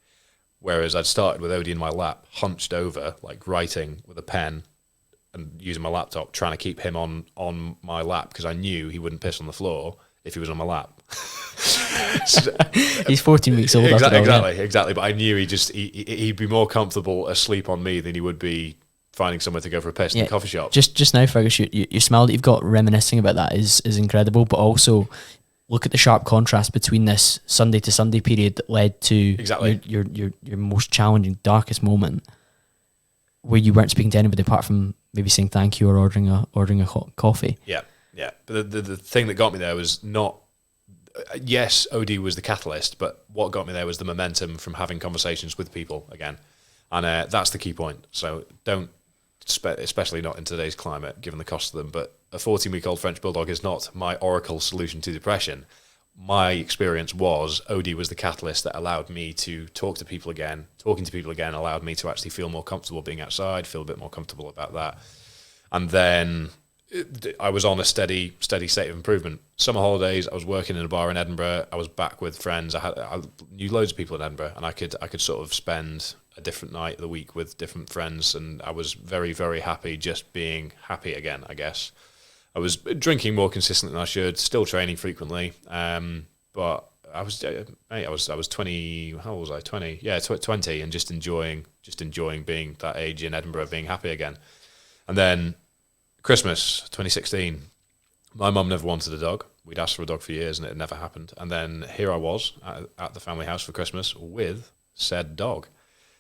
Whereas I'd started with Odie in my lap, hunched over, like writing with a pen and using my laptop, trying to keep him on my lap, because I knew he wouldn't piss on the floor if he was on my lap. He's 14 weeks old. Exactly. But I knew he'd be more comfortable asleep on me than he would be finding somewhere to go for a piss in the coffee shop. Just now, Fergus, your smile that you've got reminiscing about that is incredible. But also, look at the sharp contrast between this Sunday to Sunday period that led to your most challenging, darkest moment, where you weren't speaking to anybody apart from maybe saying thank you or ordering a hot coffee. Yeah. But the thing that got me there was not. Yes, OD was the catalyst, but what got me there was the momentum from having conversations with people again, and that's the key point. So don't, especially not in today's climate, given the cost of them. But a 14-week-old French bulldog is not my oracle solution to depression. My experience was OD was the catalyst that allowed me to talk to people again. Talking to people again allowed me to actually feel more comfortable being outside, feel a bit more comfortable about that, and then I was on a steady state of improvement. Summer holidays, I was working in a bar in Edinburgh. I was back with friends. I knew loads of people in Edinburgh, and I could sort of spend a different night of the week with different friends, and I was very, very happy just being happy again, I guess. I was drinking more consistently than I should, still training frequently, but I was 20. How old was I? 20. Yeah, 20, and just enjoying being that age in Edinburgh, being happy again. And then Christmas 2016, my mum never wanted a dog. We'd asked for a dog for years and it had never happened. And then here I was at the family house for Christmas with said dog.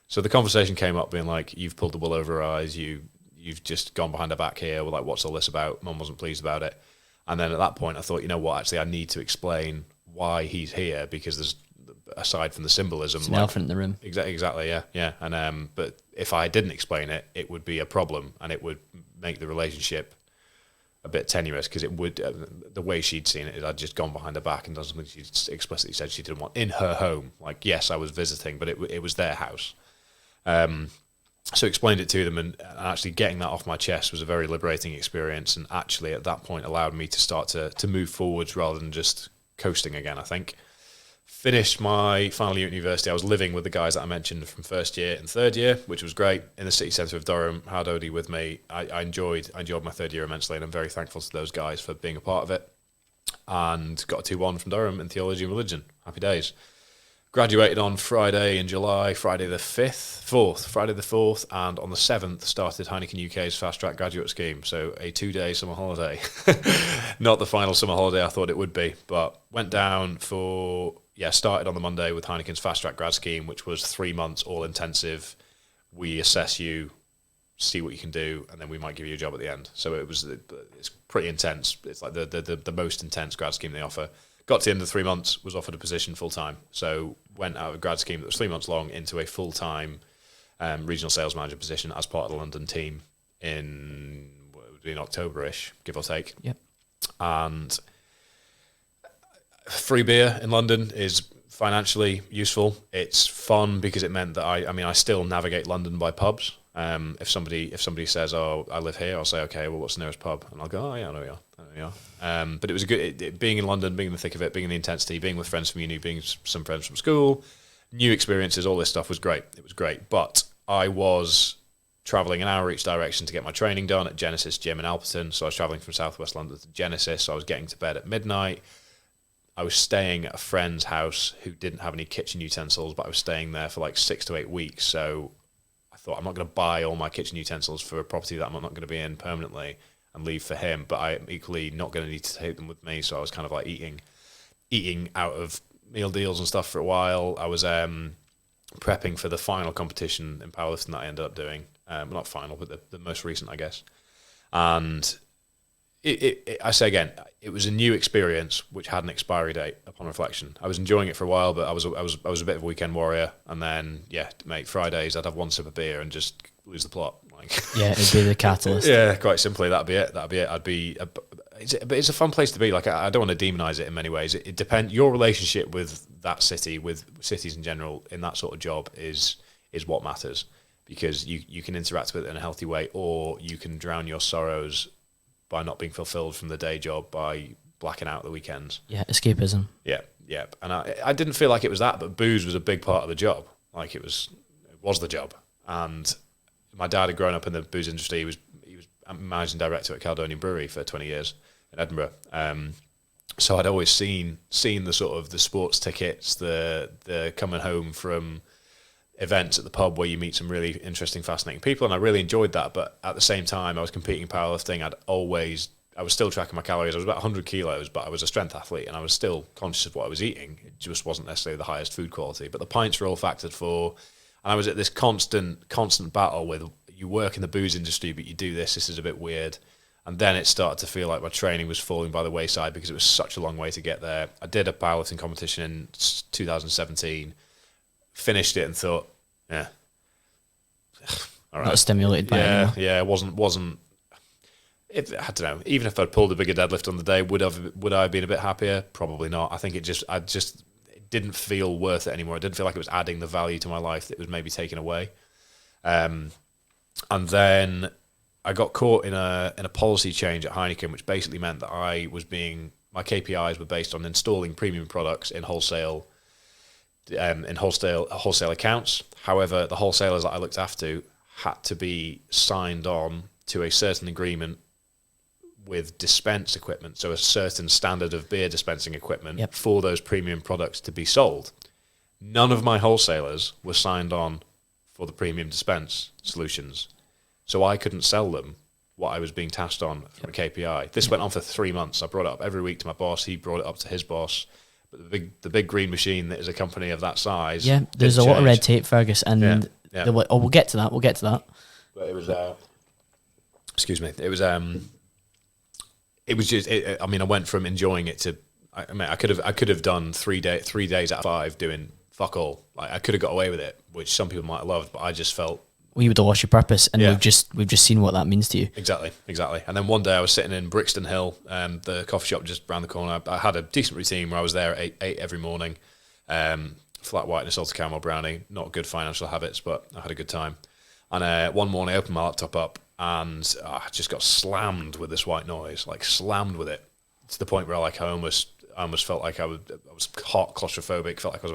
So the conversation came up being like, you've pulled the wool over our eyes. You've just gone behind our back here. We're like, what's all this about? Mum wasn't pleased about it. And then at that point I thought, you know what, actually I need to explain why he's here, because there's, aside from the symbolism, it's an elephant in the room. Exactly, yeah. And but if I didn't explain it, it would be a problem, and it would make the relationship a bit tenuous, because it would, the way she'd seen it is I'd just gone behind her back and done something she explicitly said she didn't want in her home. Like, yes, I was visiting, but it was their house. So explained it to them, and actually getting that off my chest was a very liberating experience, and actually at that point allowed me to start to move forwards rather than just coasting again, I think. Finished my final year at university. I was living with the guys that I mentioned from first year and third year, which was great, in the city centre of Durham. Had Odie with me. I enjoyed my third year immensely, and I'm very thankful to those guys for being a part of it. And got a 2-1 from Durham in theology and religion. Happy days. Graduated on Friday in July, Friday the 4th, and on the 7th started Heineken UK's Fast Track Graduate Scheme. So a 2-day summer holiday. Not the final summer holiday I thought it would be, but went down for, started on the Monday with Heineken's Fast Track Grad Scheme, which was 3 months all intensive. We assess you, see what you can do, and then we might give you a job at the end. So it's pretty intense. It's like the most intense grad scheme they offer. Got to the end of the 3 months, was offered a position full-time. So went out of a grad scheme that was 3 months long into a full-time regional sales manager position as part of the London team in October-ish, give or take. Yep. And free beer in London is financially useful. It's fun because it meant that I still navigate London by pubs. If somebody says, "Oh, I live here," I'll say, "Okay, well, what's the nearest pub?" And I'll go, "Oh, yeah, I know you are." But it was being in London, being in the thick of it, being in the intensity, being with friends from uni, being some friends from school, new experiences, all this stuff was great. It was great. But I was travelling an hour each direction to get my training done at Genesis Gym in Alperton. So I was travelling from southwest London to Genesis. So I was getting to bed at midnight. I was staying at a friend's house who didn't have any kitchen utensils, but I was staying there for like 6 to 8 weeks. So I thought, I'm not going to buy all my kitchen utensils for a property that I'm not going to be in permanently and leave for him, but I'm equally not going to need to take them with me. So I was kind of like eating out of meal deals and stuff for a while. I was prepping for the final competition in powerlifting that I ended up doing. Not final, but the most recent, I guess. And I say again, it was a new experience which had an expiry date upon reflection. I was enjoying it for a while, but I was a bit of a weekend warrior. And then, mate, Fridays I'd have one sip of beer and just lose the plot. It'd be the catalyst. Yeah, quite simply, that'd be it. But it's a fun place to be. Like, I don't want to demonize it in many ways. It depends. Your relationship with that city, with cities in general, in that sort of job is what matters, because you can interact with it in a healthy way, or you can drown your sorrows by not being fulfilled from the day job by blacking out the weekends. Yeah, escapism. Yeah. And I didn't feel like it was that, but booze was a big part of the job. Like, it was the job. And my dad had grown up in the booze industry. He was managing director at Caledonian Brewery for 20 years in Edinburgh. So I'd always seen the sort of the sports tickets, the coming home from events at the pub where you meet some really interesting, fascinating people, and I really enjoyed that. But at the same time, I was competing in powerlifting. I was still tracking my calories. I was about 100 kilos, but I was a strength athlete, and I was still conscious of what I was eating. It just wasn't necessarily the highest food quality, but the pints were all factored for. And I was at this constant battle with, you work in the booze industry, but you do this is a bit weird. And then it started to feel like my training was falling by the wayside because it was such a long way to get there. I did a powerlifting competition in 2017, finished it and thought, yeah, all right. Not stimulated by it anymore. Yeah, it wasn't. I don't know. Even if I'd pulled a bigger deadlift on the day, would I have been a bit happier? Probably not. I think it didn't feel worth it anymore. It didn't feel like it was adding the value to my life that it was maybe taken away. And then I got caught in a policy change at Heineken, which basically meant that my KPIs were based on installing premium products in wholesale accounts. However, the wholesalers that I looked after had to be signed on to a certain agreement with dispense equipment, so a certain standard of beer dispensing equipment for those premium products to be sold. None of my wholesalers were signed on for the premium dispense solutions, so I couldn't sell them what I was being tasked on from a KPI. This went on for 3 months. I brought it up every week to my boss. He brought it up to his boss. But the big green machine that is a company of that size. Yeah, there's a lot of red tape, Fergus, and we'll get to that. We'll get to that. But it was, excuse me. It was just. I went from enjoying it to. I could have done 3 days out of 5 doing fuck all. Like, I could have got away with it, which some people might have loved, but I just felt. Well, you would have lost your purpose, and we've just seen what that means to you. Exactly. And then one day I was sitting in Brixton Hill, the coffee shop just around the corner. I had a decent routine where I was there at 8 every morning. Flat white and a salted caramel brownie. Not good financial habits, but I had a good time. And one morning I opened my laptop up and I just got slammed with this white noise, like slammed with it, to the point where I almost felt like I was hot, claustrophobic, felt like I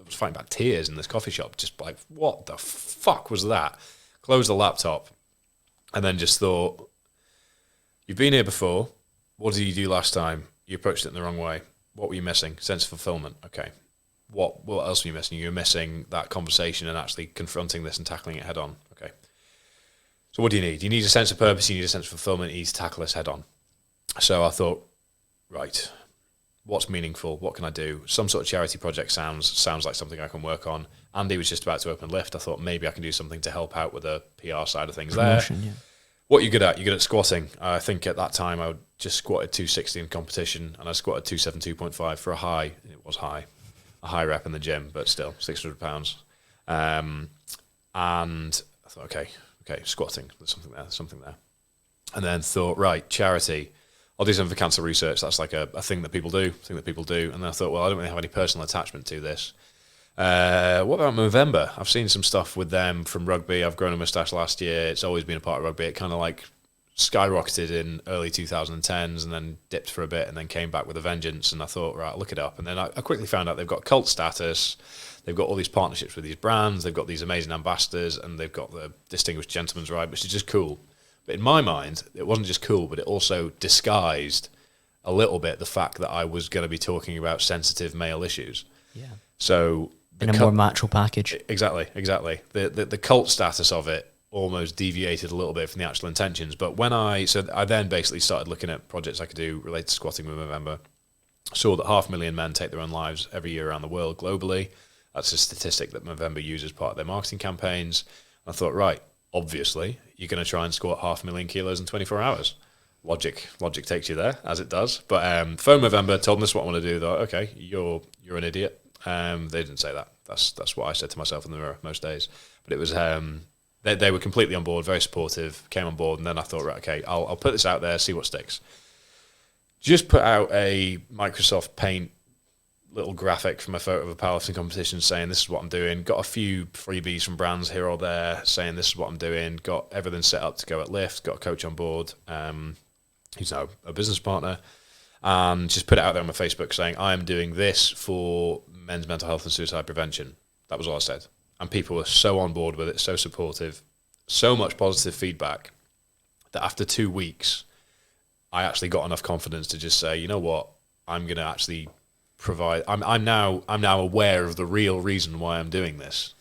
was fighting back tears in this coffee shop, just like, what the fuck was that? Closed the laptop and then just thought, you've been here before. What did you do last time? You approached it in the wrong way. What were you missing? Sense of fulfillment. Okay. What else were you missing? You were missing that conversation and actually confronting this and tackling it head on. Okay. So what do you need? You need a sense of purpose. You need a sense of fulfillment. You need to tackle this head on. So I thought, right, what's meaningful? What can I do? Some sort of charity project sounds like something I can work on. Andy was just about to open a lift. I thought maybe I can do something to help out with the PR side of things. Promotion, there. Yeah. What are you good at? You're good at squatting. I think at that time I just squatted 260 in competition, and I squatted 272.5 for a high. It was high. A high rep in the gym, but still 600 pounds. And I thought, okay, squatting. There's something there. And then thought, right, charity. I'll do something for cancer research. That's like a thing that people do. And then I thought, well, I don't really have any personal attachment to this. What about Movember? I've seen some stuff with them from rugby. I've grown a moustache last year. It's always been a part of rugby. It kind of like skyrocketed in early 2010s and then dipped for a bit and then came back with a vengeance. And I thought, right, I'll look it up. And then I quickly found out they've got cult status. They've got all these partnerships with these brands. They've got these amazing ambassadors, and they've got the Distinguished Gentleman's Ride, which is just cool. But in my mind, it wasn't just cool, but it also disguised a little bit the fact that I was going to be talking about sensitive male issues. Yeah. So in a more natural package. Exactly. The cult status of it almost deviated a little bit from the actual intentions. But I then basically started looking at projects I could do related to squatting with Movember. Saw that 500,000 men take their own lives every year around the world globally. That's a statistic that Movember uses as part of their marketing campaigns. I thought, right, obviously, you're going to try and squat 500,000 kilos in 24 hours. Logic takes you there, as it does. But phone Movember, told them this is what I want to do. Thought, okay, you're an idiot. They didn't say that. That's what I said to myself in the mirror most days. But it was they were completely on board, very supportive, came on board, and then I thought, right, okay, I'll put this out there, see what sticks. Just put out a Microsoft Paint little graphic from a photo of a powerlifting competition saying this is what I'm doing. Got a few freebies from brands here or there saying this is what I'm doing. Got everything set up to go at lift. Got a coach on board. He's now a business partner. And just put it out there on my Facebook saying I am doing this for men's mental health and suicide prevention. That was all I said. And people were so on board with it, so supportive, so much positive feedback that after 2 weeks, I actually got enough confidence to just say, you know what, I'm going to actually provide. I'm now aware of the real reason why I'm doing this,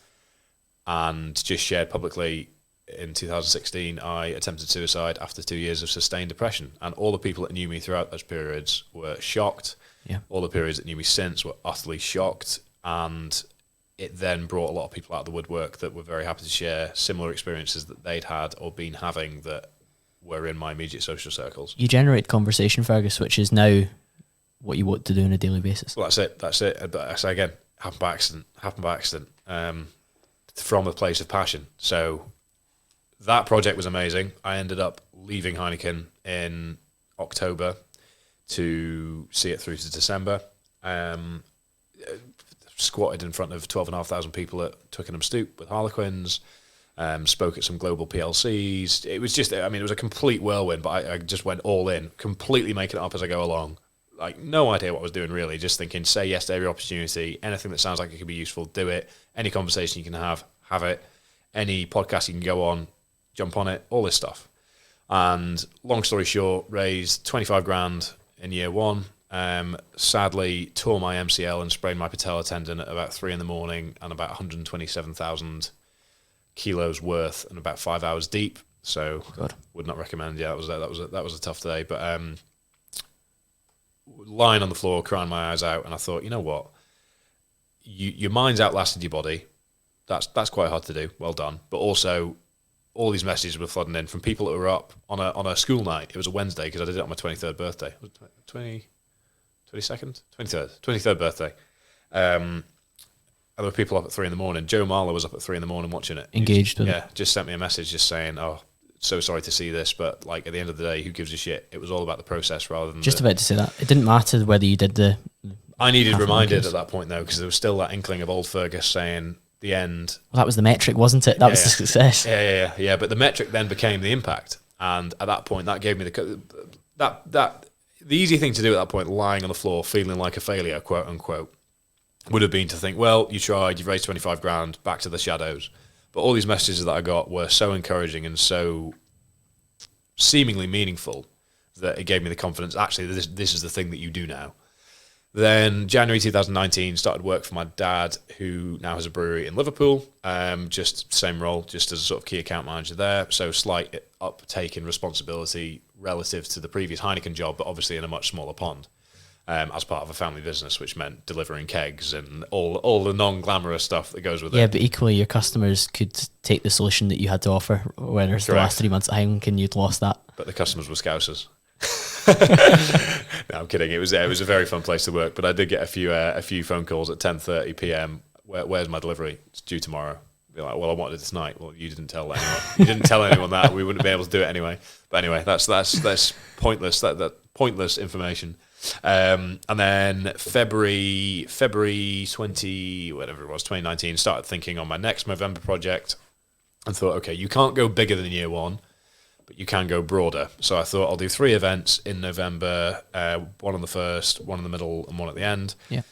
and just shared publicly. In 2016, I attempted suicide after 2 years of sustained depression, and all the people that knew me throughout those periods were shocked. Yeah. All the periods that knew me since were utterly shocked, and it then brought a lot of people out of the woodwork that were very happy to share similar experiences that they'd had or been having that were in my immediate social circles. You generate conversation, Fergus, which is now what you want to do on a daily basis. Well, that's it. But I say again, happened by accident, from a place of passion. So that project was amazing. I ended up leaving Heineken in October to see it through to December. Squatted in front of 12,500 people at Twickenham Stoop with Harlequins. Spoke at some global PLCs. It was just, it was a complete whirlwind, but I just went all in, completely making it up as I go along. Like, no idea what I was doing, really. Just thinking, say yes to every opportunity. Anything that sounds like it could be useful, do it. Any conversation you can have it. Any podcast you can go on, jump on it, all this stuff. And long story short, raised 25 grand in year one. Sadly, tore my MCL and sprained my patella tendon at about 3 a.m. and about 127,000 kilos worth and about 5 hours deep. So, God. Would not recommend. Yeah, that was a tough day. But lying on the floor, crying my eyes out, and I thought, you know what? Your mind's outlasted your body. That's quite hard to do. Well done. But also, all these messages were flooding in from people that were up on a school night. It was a Wednesday because I did it on my 23rd birthday. Was it 22nd? 23rd birthday. And there were people up at 3 a.m. Joe Marler was up at 3 a.m. watching it. Engaged with it. Yeah, just sent me a message just saying, oh, so sorry to see this, but like at the end of the day, who gives a shit? It was all about the process rather than... Just about to say that. It didn't matter whether you did the... I needed reminded at that point, though, because there was still that inkling of old Fergus saying the end. Well, that was the metric, wasn't it? That was the success. Yeah. But the metric then became the impact. And at that point, that gave me the easy thing to do at that point, lying on the floor, feeling like a failure, quote unquote, would have been to think, well, you tried, you've raised 25 grand, back to the shadows. But all these messages that I got were so encouraging and so seemingly meaningful that it gave me the confidence, actually, this is the thing that you do now. Then January 2019, started work for my dad, who now has a brewery in Liverpool. Just same role, just as a sort of key account manager there. So slight uptake in responsibility relative to the previous Heineken job, but obviously in a much smaller pond. As part of a family business, which meant delivering kegs and all the non-glamorous stuff that goes with it. Yeah, but equally your customers could take the solution that you had to offer, whereas the last 3 months at Heineken you'd lost that. But the customers were Scousers. No, I'm kidding. It was a very fun place to work, but I did get a few phone calls at 10:30 p.m. Where's my delivery? It's due tomorrow. Be like, well, I wanted it tonight. Well, you didn't tell anyone. You didn't tell anyone that. We wouldn't be able to do it anyway. But anyway, that's pointless. That pointless information. And then February 20, whatever it was, 2019, started thinking on my next Movember project and thought, okay, you can't go bigger than year one, but you can go broader. So I thought I'll do 3 events in November, one on the first, one in the middle, and one at the end. Yeah.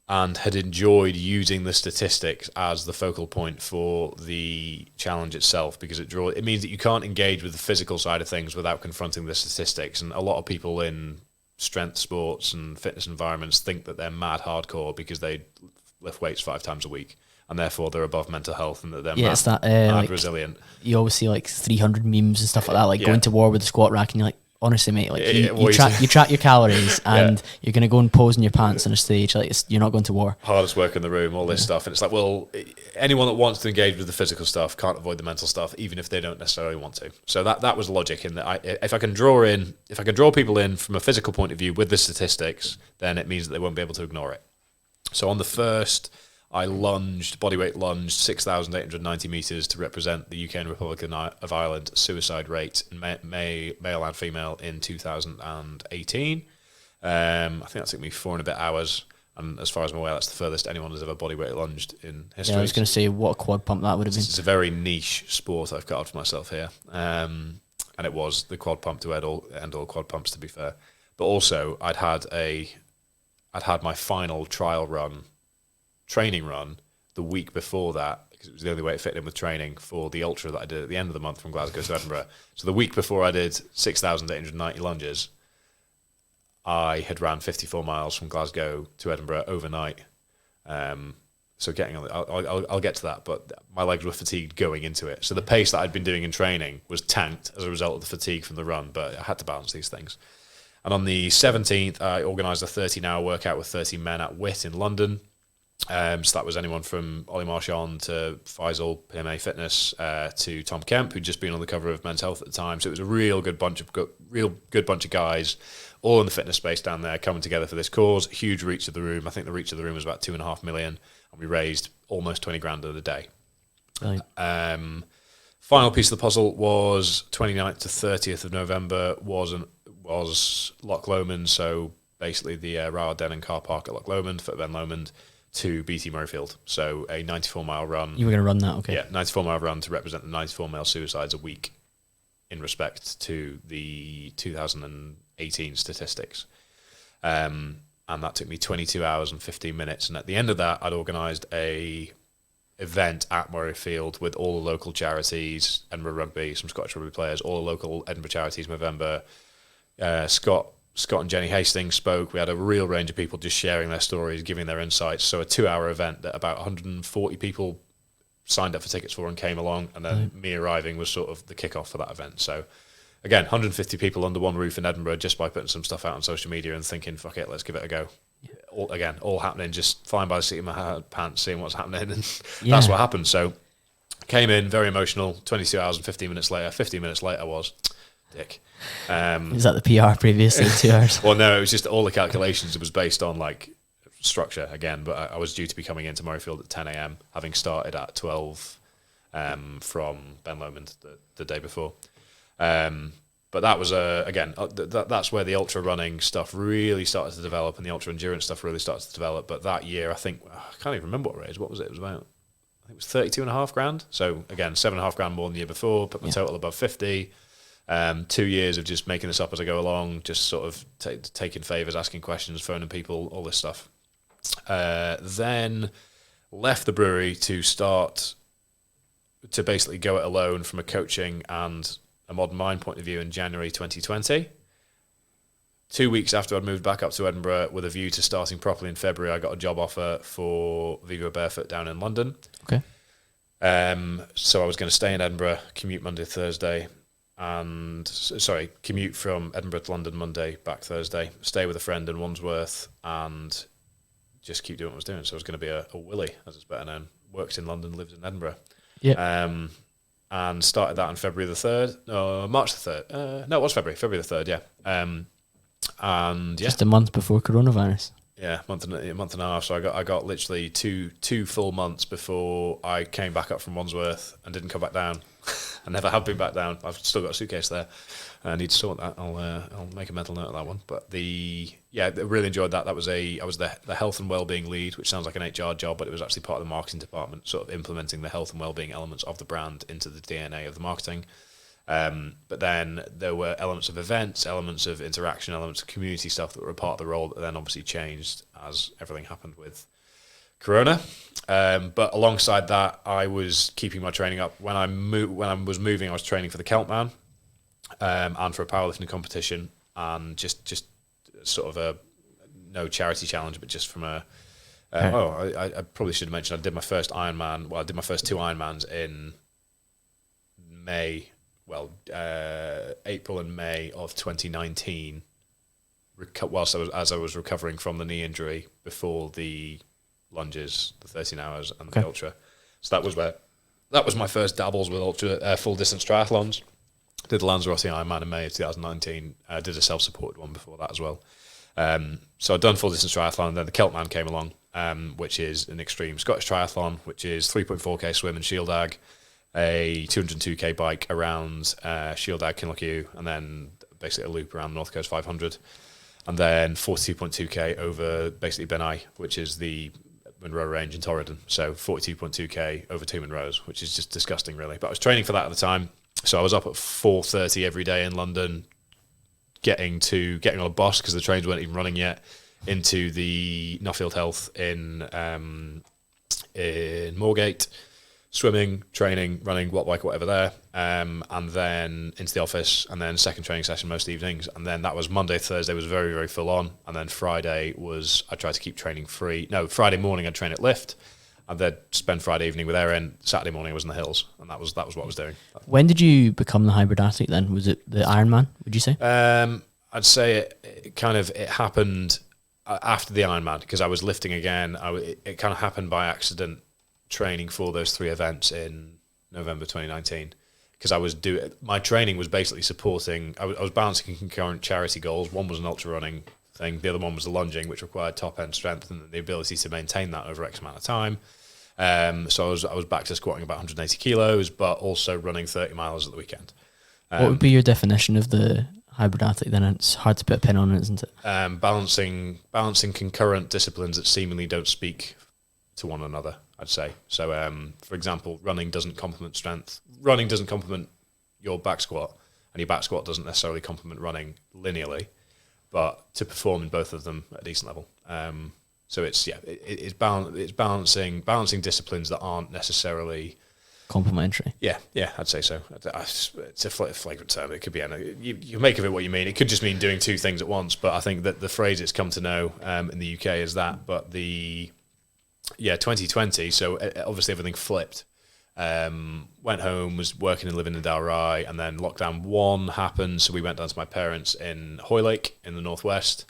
And had enjoyed using the statistics as the focal point for the challenge itself, because it means that you can't engage with the physical side of things without confronting the statistics. And a lot of people in strength sports and fitness environments think that they're mad hardcore because they lift weights 5 times a week, and therefore they're above mental health and that they're mad resilient. You always see like 300 memes and stuff like that, like going to war with the squat rack, and you're like, honestly, mate, like you track your calories and you're going to go and pose in your pants on a stage. Like you're not going to war. Hardest work in the room, all this stuff. And it's like, well, anyone that wants to engage with the physical stuff can't avoid the mental stuff, even if they don't necessarily want to. So that was logic in that if I can draw people in from a physical point of view with the statistics, then it means that they won't be able to ignore it. So on the first, I bodyweight lunged 6,890 metres to represent the UK and Republic of Ireland suicide rate in male and female in 2018. I think that took me 4 and a bit hours. And as far as I'm aware, that's the furthest anyone has ever bodyweight lunged in history. Yeah, I was going to say, what a quad pump that would have been. It's a very niche sport I've carved for myself here. And it was the quad pump to end all quad pumps, to be fair. But also, I'd had my final training run the week before that, because it was the only way it fit in with training for the ultra that I did at the end of the month from Glasgow to Edinburgh. So the week before I did 6,890 lunges, I had ran 54 miles from Glasgow to Edinburgh overnight. So getting on, I'll get to that, but my legs were fatigued going into it. So the pace that I'd been doing in training was tanked as a result of the fatigue from the run, but I had to balance these things. And on the 17th, I organised a 13-hour workout with 30 men at WIT in London. So that was anyone from Ollie Marchand to Faisal, PMA Fitness, to Tom Kemp, who'd just been on the cover of Men's Health at the time. So it was a real good bunch of guys, all in the fitness space down there, coming together for this cause. Huge reach of the room. I think the reach of the room was about 2.5 million, and we raised almost 20 grand in a day. Right. Final piece of the puzzle was 29th to 30th of November was Loch Lomond. So basically the Ryle Denon car park at Loch Lomond, for Ben Lomond, to BT Murrayfield. So a 94-mile run. You were going to run that, okay. Yeah, 94-mile run to represent the 94 male suicides a week in respect to the 2018 statistics. And that took me 22 hours and 15 minutes. And at the end of that, I'd organised a event at Murrayfield with all the local charities, Edinburgh Rugby, some Scottish rugby players, all the local Edinburgh charities, Movember. Scott and Jenny Hastings spoke. We had a real range of people just sharing their stories, giving their insights. So a 2-hour event that about 140 people signed up for tickets for and came along, and then me arriving was sort of the kickoff for that event. So again, 150 people under one roof in Edinburgh just by putting some stuff out on social media and thinking, fuck it, let's give it a go. All happening, just flying by the seat of my pants, seeing what's happening, and that's what happened. So came in, very emotional, 22 hours and 15 minutes later was dick. Is that the PR previously, 2 hours? Well, no, it was just all the calculations. It was based on like structure again, but I was due to be coming into Murrayfield at 10 a.m, having started at 12 from Ben Lomond the day before. But that was that's where the ultra running stuff really started to develop, and the ultra endurance stuff really started to develop. But that year, I think I can't even remember what it raised. What was it? It was about, I think it was 32.5 grand. So again, 7.5 grand more than the year before. Put my total above 50. 2 years of just making this up as I go along, just sort of taking favours, asking questions, phoning people, all this stuff. Then left the brewery to basically go it alone from a coaching and a modern mind point of view in January 2020. 2 weeks after I'd moved back up to Edinburgh with a view to starting properly in February, I got a job offer for Vivo Barefoot down in London. Okay. So I was going to stay in Edinburgh, commute Monday to Thursday, commute from Edinburgh to London Monday, back Thursday, stay with a friend in Wandsworth, and just keep doing what I was doing. So I was going to be a Willie, as it's better known. Works in London, lives in Edinburgh. Yeah. And started that on February the 3rd, March the 3rd. No, it was February the 3rd, yeah. And yeah. Just a month before coronavirus. Yeah, a month and a half. So I got literally two full months before I came back up from Wandsworth and didn't come back down. I never have been back down. I've still got a suitcase there. I need to sort that. I'll make a mental note of that one. But I really enjoyed that. I was the health and wellbeing lead, which sounds like an HR job, but it was actually part of the marketing department, sort of implementing the health and wellbeing elements of the brand into the DNA of the marketing. But then there were elements of events, elements of interaction, elements of community stuff that were a part of the role that then obviously changed as everything happened with Corona. But alongside that, I was keeping my training up. When I was moving, I was training for the Keltman and for a powerlifting competition, and just sort of a no charity challenge, but just from a I probably should have mentioned I did my first Ironman. Well, I did my first 2 Ironmans in May. April and May of 2019, whilst I was recovering from the knee injury before the lunges, the 13 hours, and the ultra. So that was my first dabbles with ultra full distance triathlons. Did the Lanzarote Ironman in May of 2019. I did a self-supported one before that as well. So I'd done full distance triathlon, and then the Keltman came along, which is an extreme Scottish triathlon, which is 3.4k swim in Shieldag, a 202k bike around Shieldag, Kinlochew, and then basically a loop around the North Coast 500, and then 42.2k over basically Benai, which is the Munro range in Torridon. So 42.2k over 2 Munros, which is just disgusting, really. But I was training for that at the time, so I was up at 4:30 every day in London, getting on a bus because the trains weren't even running yet, into the Nuffield Health in Moorgate. swimming, training, running, watt bike, whatever there, and then into the office, and then second training session most evenings, and then that was Monday, Thursday was very, very full on, and then Friday was, I tried to keep training free. No, Friday morning I'd train at lift, and then spend Friday evening with Erin. Saturday morning I was in the hills, and that was what I was doing. When did you become the hybrid athlete then? Was it the Ironman, would you say? I'd say it happened after the Ironman, because I was lifting again. It kind of happened by accident, training for those 3 events in November 2019, because my training was basically supporting, I was balancing concurrent charity goals. One was an ultra running thing, the other one was the lunging, which required top end strength and the ability to maintain that over X amount of time. So I was back to squatting about 180 kilos, but also running 30 miles at the weekend. What would be your definition of the hybrid athlete then? It's hard to put a pin on it, isn't it? Balancing concurrent disciplines that seemingly don't speak to one another, I'd say. So, for example, running doesn't complement strength. Running doesn't complement your back squat, and your back squat doesn't necessarily complement running linearly, but to perform in both of them at a decent level. So it's balancing disciplines that aren't necessarily complementary. Yeah, I'd say so. It's a flagrant term. It could be you make of it what you mean. It could just mean doing 2 things at once. But I think that the phrase it's come to know in the UK is that. But 2020. So obviously everything flipped. Went home, was working and living in Dalry, and then lockdown 1 happened. So we went down to my parents in Hoylake in the northwest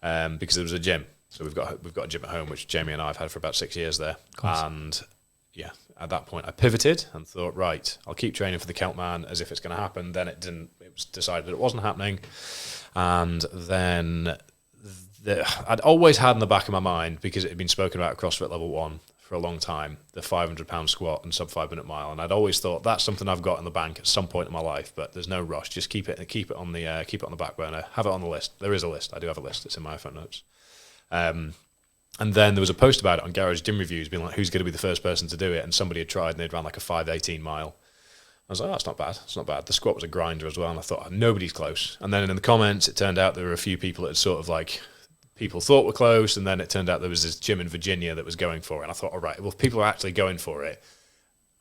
because there was a gym. So we've got a gym at home, which Jamie and I have had for about 6 years there. And at that point I pivoted and thought, right, I'll keep training for the Celtman as if it's going to happen. Then it didn't. It was decided it wasn't happening, and then I'd always had in the back of my mind, because it had been spoken about at CrossFit Level 1 for a long time, the 500-pound squat and sub 5-minute mile, and I'd always thought that's something I've got in the bank at some point in my life, but there's no rush. Just keep it on the back burner. Have it on the list. There is a list. I do have a list. It's in my iPhone notes. And then there was a post about it on Garage Gym Reviews, being like, who's going to be the first person to do it? And somebody had tried, and they'd ran like a 5:18 mile. I was like, oh, it's not bad. It's not bad. The squat was a grinder as well, and I thought, nobody's close. And then in the comments, it turned out there were a few people that had sort of like, people thought were close, and then it turned out there was this gym in Virginia that was going for it. And I thought, all right, well, if people are actually going for it,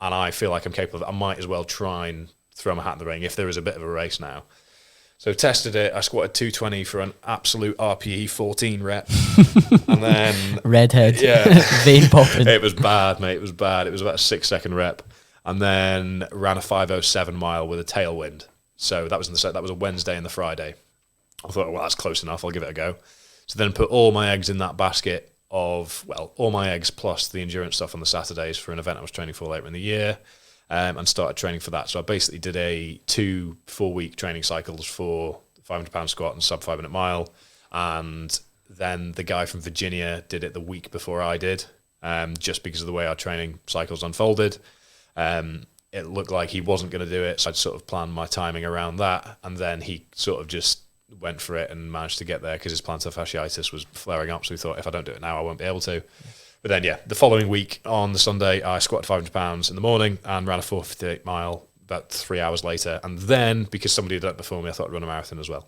and I feel like I'm capable of it, I might as well try and throw my hat in the ring if there is a bit of a race now. So tested it. I squatted 220 for an absolute RPE 14 rep. And then... Redhead. Yeah. Vein popping. It was bad, mate. It was bad. It was about a 6-second rep. And then ran a 5:07 mile with a tailwind. So that was a Wednesday and the Friday. I thought, well, that's close enough. I'll give it a go. So then put all my eggs in that basket of, all my eggs plus the endurance stuff on the Saturdays for an event I was training for later in the year. And started training for that. So I basically did 2 4-week training cycles for 500-pound squat and sub 5-minute mile. And then the guy from Virginia did it the week before I did, just because of the way our training cycles unfolded. It looked like he wasn't going to do it, so I'd sort of planned my timing around that. And then he sort of just went for it and managed to get there because his plantar fasciitis was flaring up. So we thought, if I don't do it now, I won't be able to. But then, the following week on the Sunday, I squatted 500 pounds in the morning and ran a 4:58 mile about 3 hours later. And then, because somebody had done it before me, I thought I'd run a marathon as well.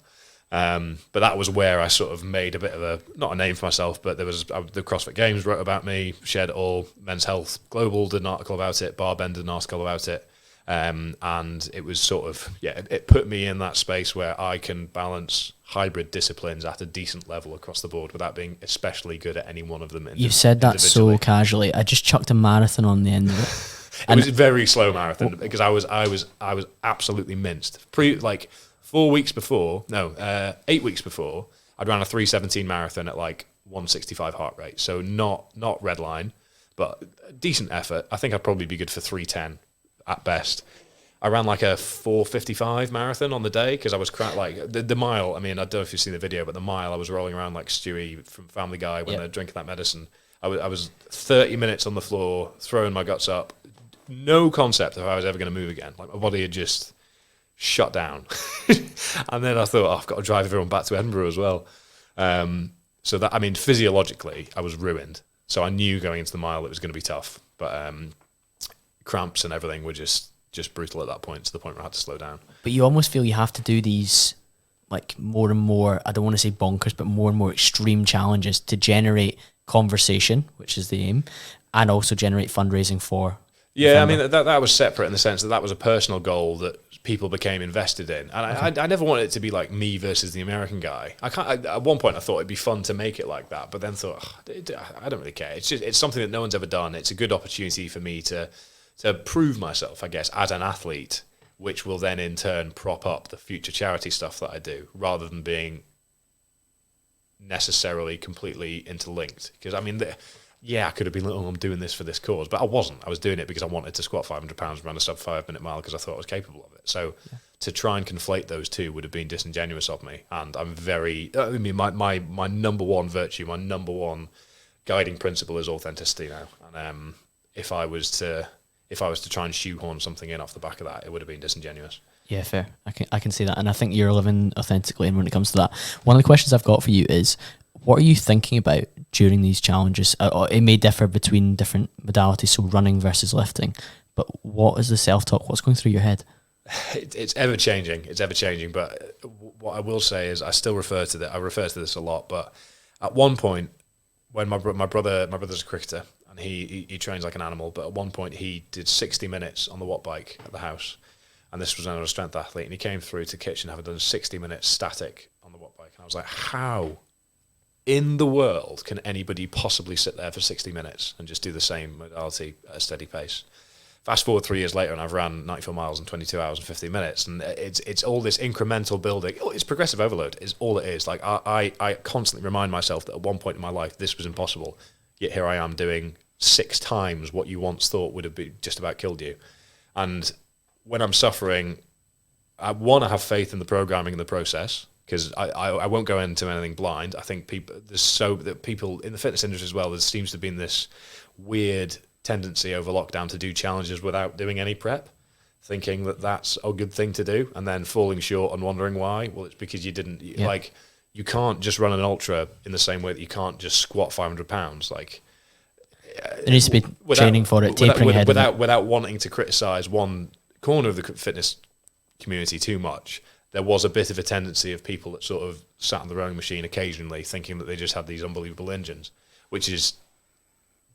But that was where I sort of made a bit of not a name for myself, but there was the CrossFit Games wrote about me, shared it all. Men's Health Global did an article about it. Barbend did an article about it. And it was sort of, it put me in that space where I can balance hybrid disciplines at a decent level across the board without being especially good at any one of them. You said that so casually. I just chucked a marathon on the end of it. It was a very slow marathon because I was absolutely minced. 8 weeks before, I'd ran a 3:17 marathon at like 165 heart rate. So not red line, but decent effort. I think I'd probably be good for 3:10 at best. I ran like a 4:55 marathon on the day because I was the mile. I mean, I don't know if you've seen the video, but the mile I was rolling around like Stewie from Family Guy when they're drinking that medicine. I was 30 minutes on the floor, throwing my guts up. No concept of how I was ever going to move again. Like my body had just shut down. And then I thought, I've got to drive everyone back to Edinburgh as well. So that, I mean, physiologically, I was ruined. So I knew going into the mile it was going to be tough. But cramps and everything were just brutal at that point, to the point where I had to slow down. But you almost feel you have to do these like more and more, I don't want to say bonkers, but more and more extreme challenges to generate conversation, which is the aim, and also generate fundraising for Yeah, I mean, that was separate in the sense that was a personal goal that people became invested in. And I never wanted it to be like me versus the American guy. At one point I thought it'd be fun to make it like that, but then thought, I don't really care. It's something that no one's ever done. It's a good opportunity for me to prove myself, I guess, as an athlete, which will then in turn prop up the future charity stuff that I do, rather than being necessarily completely interlinked. Because I mean, I could have been like, I'm doing this for this cause, but I wasn't. I was doing it because I wanted to squat 500 pounds, run a sub 5 minute mile because I thought I was capable of it. So to try and conflate those two would have been disingenuous of me. And I'm my number one virtue, my number one guiding principle is authenticity now. And if I was to try and shoehorn something in off the back of that, it would have been disingenuous. Yeah, fair. I can see that, and I think you're living authentically. And when it comes to that, one of the questions I've got for you is, what are you thinking about during these challenges? It may differ between different modalities, so running versus lifting. But what is the self-talk? What's going through your head? It's ever changing. It's ever changing. But what I will say is, I still refer to that. I refer to this a lot. But at one point, when my brother's a cricketer and he trains like an animal. But at one point, he did 60 minutes on the watt bike at the house. And this was when I was a strength athlete, and he came through to kitchen having done 60 minutes static on the watt bike. And I was like, how in the world can anybody possibly sit there for 60 minutes and just do the same modality at a steady pace? Fast forward 3 years later, and I've ran 94 miles in 22 hours and 15 minutes, and it's all this incremental building. It's progressive overload is all it is. Like I constantly remind myself that at one point in my life this was impossible, yet here I am doing 6 times what you once thought would have been just about killed you. And when I'm suffering, I have faith in the programming and the process, because I won't go into anything blind. I think people in the fitness industry as well, there seems to have been this weird tendency over lockdown to do challenges without doing any prep, thinking that that's a good thing to do, and then falling short and wondering why. Well, it's because you didn't like, you can't just run an ultra in the same way that you can't just squat 500 pounds. Like, there needs to be training for it, tapering ahead without wanting to criticize one corner of the fitness community too much. There was a bit of a tendency of people that sort of sat on the rowing machine occasionally thinking that they just had these unbelievable engines, which is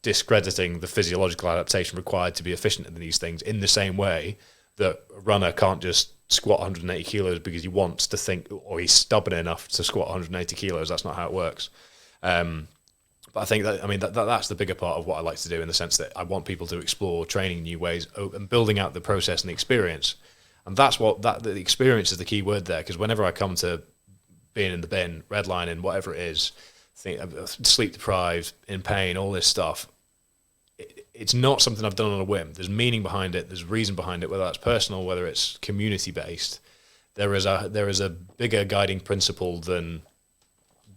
discrediting the physiological adaptation required to be efficient in these things, in the same way that a runner can't just squat 180 kilos because he wants to think, or he's stubborn enough to squat 180 kilos. That's not how it works. But I think that's the bigger part of what I like to do, in the sense that I want people to explore training new ways and building out the process and the experience. And that's the experience is the key word there, because whenever I come to being in the bin, redlining, whatever it is, sleep deprived, in pain, all this stuff, it's not something I've done on a whim. There's meaning behind it. There's reason behind it, whether that's personal, whether it's community based. There is a bigger guiding principle than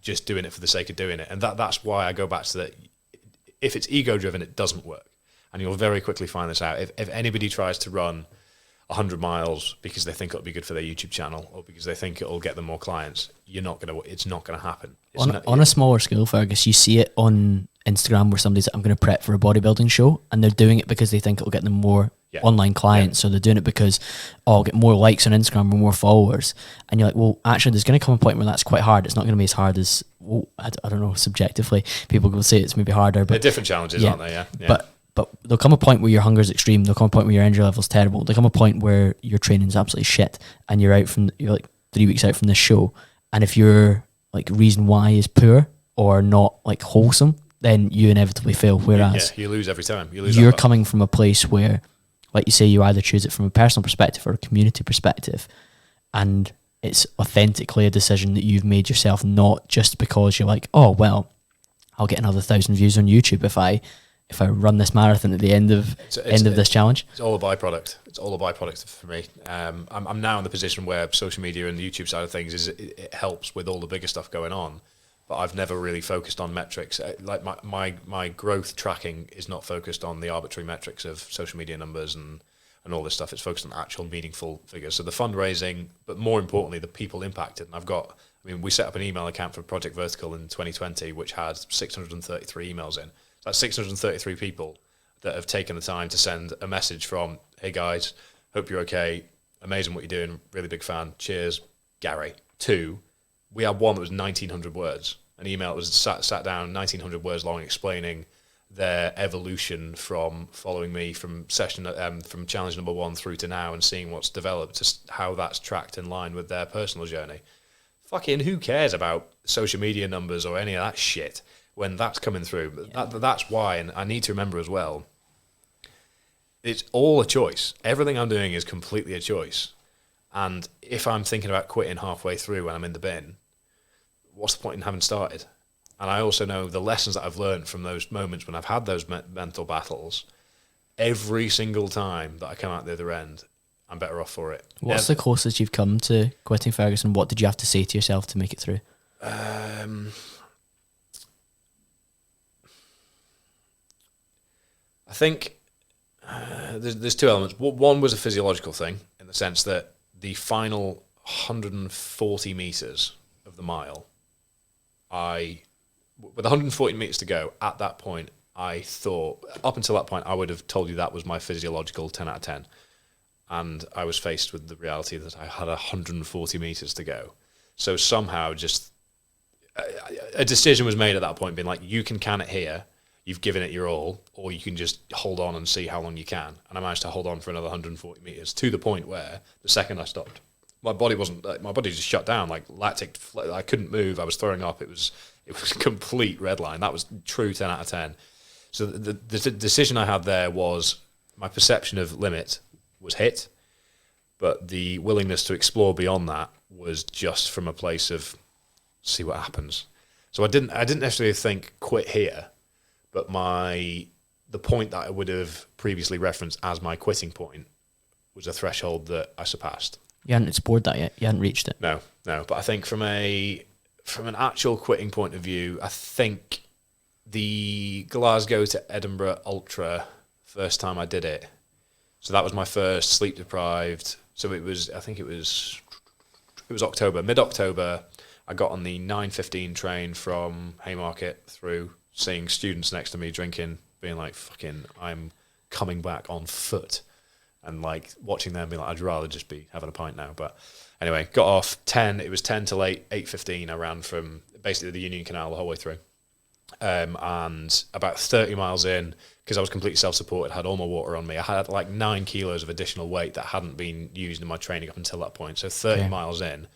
just doing it for the sake of doing it. And that's why I go back to that. If it's ego driven, it doesn't work. And you'll very quickly find this out. If anybody tries to run 100 miles because they think it'll be good for their YouTube channel, or because they think it'll get them more clients, it's not going to happen. On a smaller scale, Fergus, you see it on Instagram where somebody's like, I'm going to prep for a bodybuilding show, and they're doing it because they think it'll get them more online clients. So they're doing it because, I'll get more likes on Instagram or more followers. And you're like, well, actually, there's going to come a point where that's quite hard. It's not going to be as hard as, I don't know, subjectively, people will say it's maybe harder. But they're different challenges, aren't they? Yeah. But there'll come a point where your hunger is extreme. There'll come a point where your energy level's terrible. There'll come a point where your training's absolutely shit, and you're like 3 weeks out from this show. And if your like reason why is poor or not like wholesome, then you inevitably fail. Whereas you lose every time. You're coming from a place where, like you say, you either choose it from a personal perspective or a community perspective, and it's authentically a decision that you've made yourself, not just because you're like, oh well, I'll get another 1,000 views on YouTube if I run this marathon at the end of this challenge. It's all a byproduct. It's all a byproduct for me. I'm now in the position where social media and the YouTube side of things it helps with all the bigger stuff going on, but I've never really focused on metrics. Like my growth tracking is not focused on the arbitrary metrics of social media numbers and all this stuff. It's focused on actual meaningful figures. So the fundraising, but more importantly, the people impacted. And we set up an email account for Project Vertical in 2020, which had 633 emails in. That's 633 people that have taken the time to send a message from, hey guys, hope you're okay, amazing what you're doing, really big fan, cheers, Gary. 2, we had one that was 1,900 words, an email that was sat down, 1,900 words long, explaining their evolution from following me from from challenge number 1 through to now and seeing what's developed, just how that's tracked in line with their personal journey. Fucking who cares about social media numbers or any of that shit when that's coming through? Yeah. That's why, and I need to remember as well, it's all a choice. Everything I'm doing is completely a choice. And if I'm thinking about quitting halfway through when I'm in the bin, what's the point in having started? And I also know the lessons that I've learned from those moments when I've had those mental battles, every single time that I come out the other end, I'm better off for it. What's the closest you've come to quitting, Fergus, and what did you have to say to yourself to make it through? I think there's two elements. One was a physiological thing in the sense that the final 140 meters of the mile, with 140 meters to go, at that point, I thought, up until that point, I would have told you that was my physiological 10 out of 10. And I was faced with the reality that I had 140 meters to go. So somehow just a decision was made at that point, being like, you can it here, you've given it your all, or you can just hold on and see how long you can. And I managed to hold on for another 140 meters to the point where the second I stopped, my body just shut down, like lactic, I couldn't move, I was throwing up, it was a complete red line. That was true 10 out of 10. So the decision I had there was my perception of limit was hit, but the willingness to explore beyond that was just from a place of see what happens. So I didn't necessarily think quit here, but the point that I would have previously referenced as my quitting point was a threshold that I surpassed. You hadn't explored that yet. You hadn't reached it. No. But I think from an actual quitting point of view, I think the Glasgow to Edinburgh Ultra, first time I did it, so that was my first sleep deprived. So it was October, mid-October. I got on the 9:15 train from Haymarket through, seeing students next to me drinking, being like, fucking, I'm coming back on foot. And like watching them being like, I'd rather just be having a pint now. But anyway, got off it was 10 till 8:15. I ran from basically the Union Canal the whole way through. And about 30 miles in, because I was completely self-supported, had all my water on me. I had like 9 kilos of additional weight that hadn't been used in my training up until that point. So 30 miles in,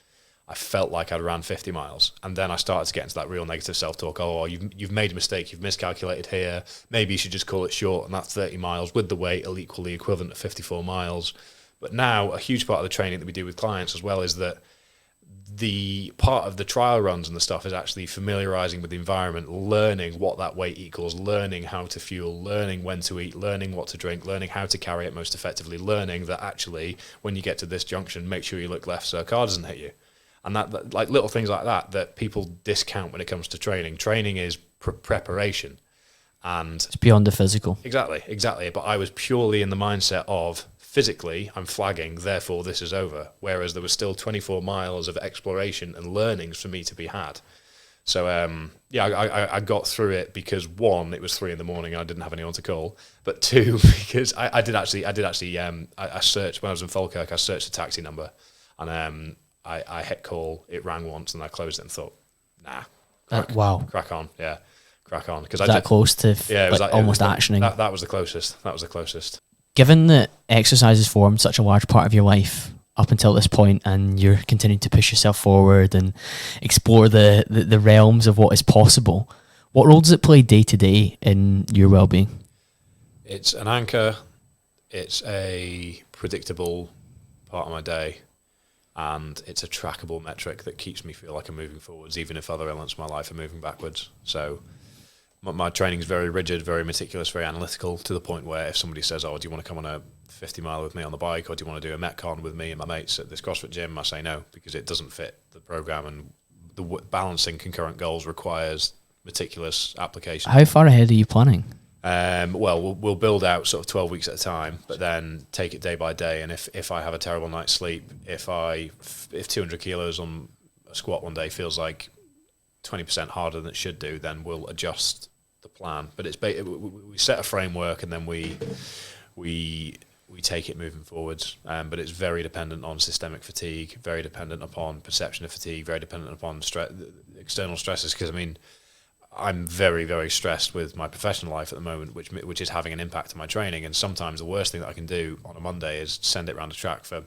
I felt like I'd ran 50 miles. And then I started to get into that real negative self-talk. Oh, you've made a mistake. You've miscalculated here. Maybe you should just call it short. And that 30 miles with the weight will equal the equivalent of 54 miles. But now a huge part of the training that we do with clients as well is that the part of the trial runs and the stuff is actually familiarizing with the environment, learning what that weight equals, learning how to fuel, learning when to eat, learning what to drink, learning how to carry it most effectively, learning that actually when you get to this junction, make sure you look left so a car doesn't hit you. And that like little things like that people discount when it comes to training. Training is preparation. And it's beyond the physical. Exactly. But I was purely in the mindset of, physically, I'm flagging, therefore this is over. Whereas there was still 24 miles of exploration and learnings for me to be had. So, I got through it because, one, it was 3 a.m. and I didn't have anyone to call. But two, because I searched, when I was in Falkirk, I searched a taxi number. And I hit call, it rang once, and I closed it and thought, nah. Crack on. Because that close to almost actioning. That was the closest. Given that exercise has formed such a large part of your life up until this point, and you're continuing to push yourself forward and explore the realms of what is possible, what role does it play day to day in your well-being? It's an anchor. It's a predictable part of my day, and it's a trackable metric that keeps me feel like I'm moving forwards, even if other elements of my life are moving backwards. So my training is very rigid, very meticulous, very analytical, to the point where if somebody says, oh, do you want to come on a 50 mile with me on the bike, or do you want to do a Metcon with me and my mates at this CrossFit gym, I say no, because it doesn't fit the program, and the balancing concurrent goals requires meticulous application. How far ahead are you planning? We'll build out sort of 12 weeks at a time, but then take it day by day. And if I have a terrible night's sleep, if 200 kilos on a squat one day feels like 20% harder than it should do, then we'll adjust the plan. But it's we set a framework, and then we take it moving forwards. But it's very dependent on systemic fatigue, very dependent upon perception of fatigue, very dependent upon external stresses. Because I mean, I'm very, very stressed with my professional life at the moment, which is having an impact on my training. And sometimes the worst thing that I can do on a Monday is send it around the track for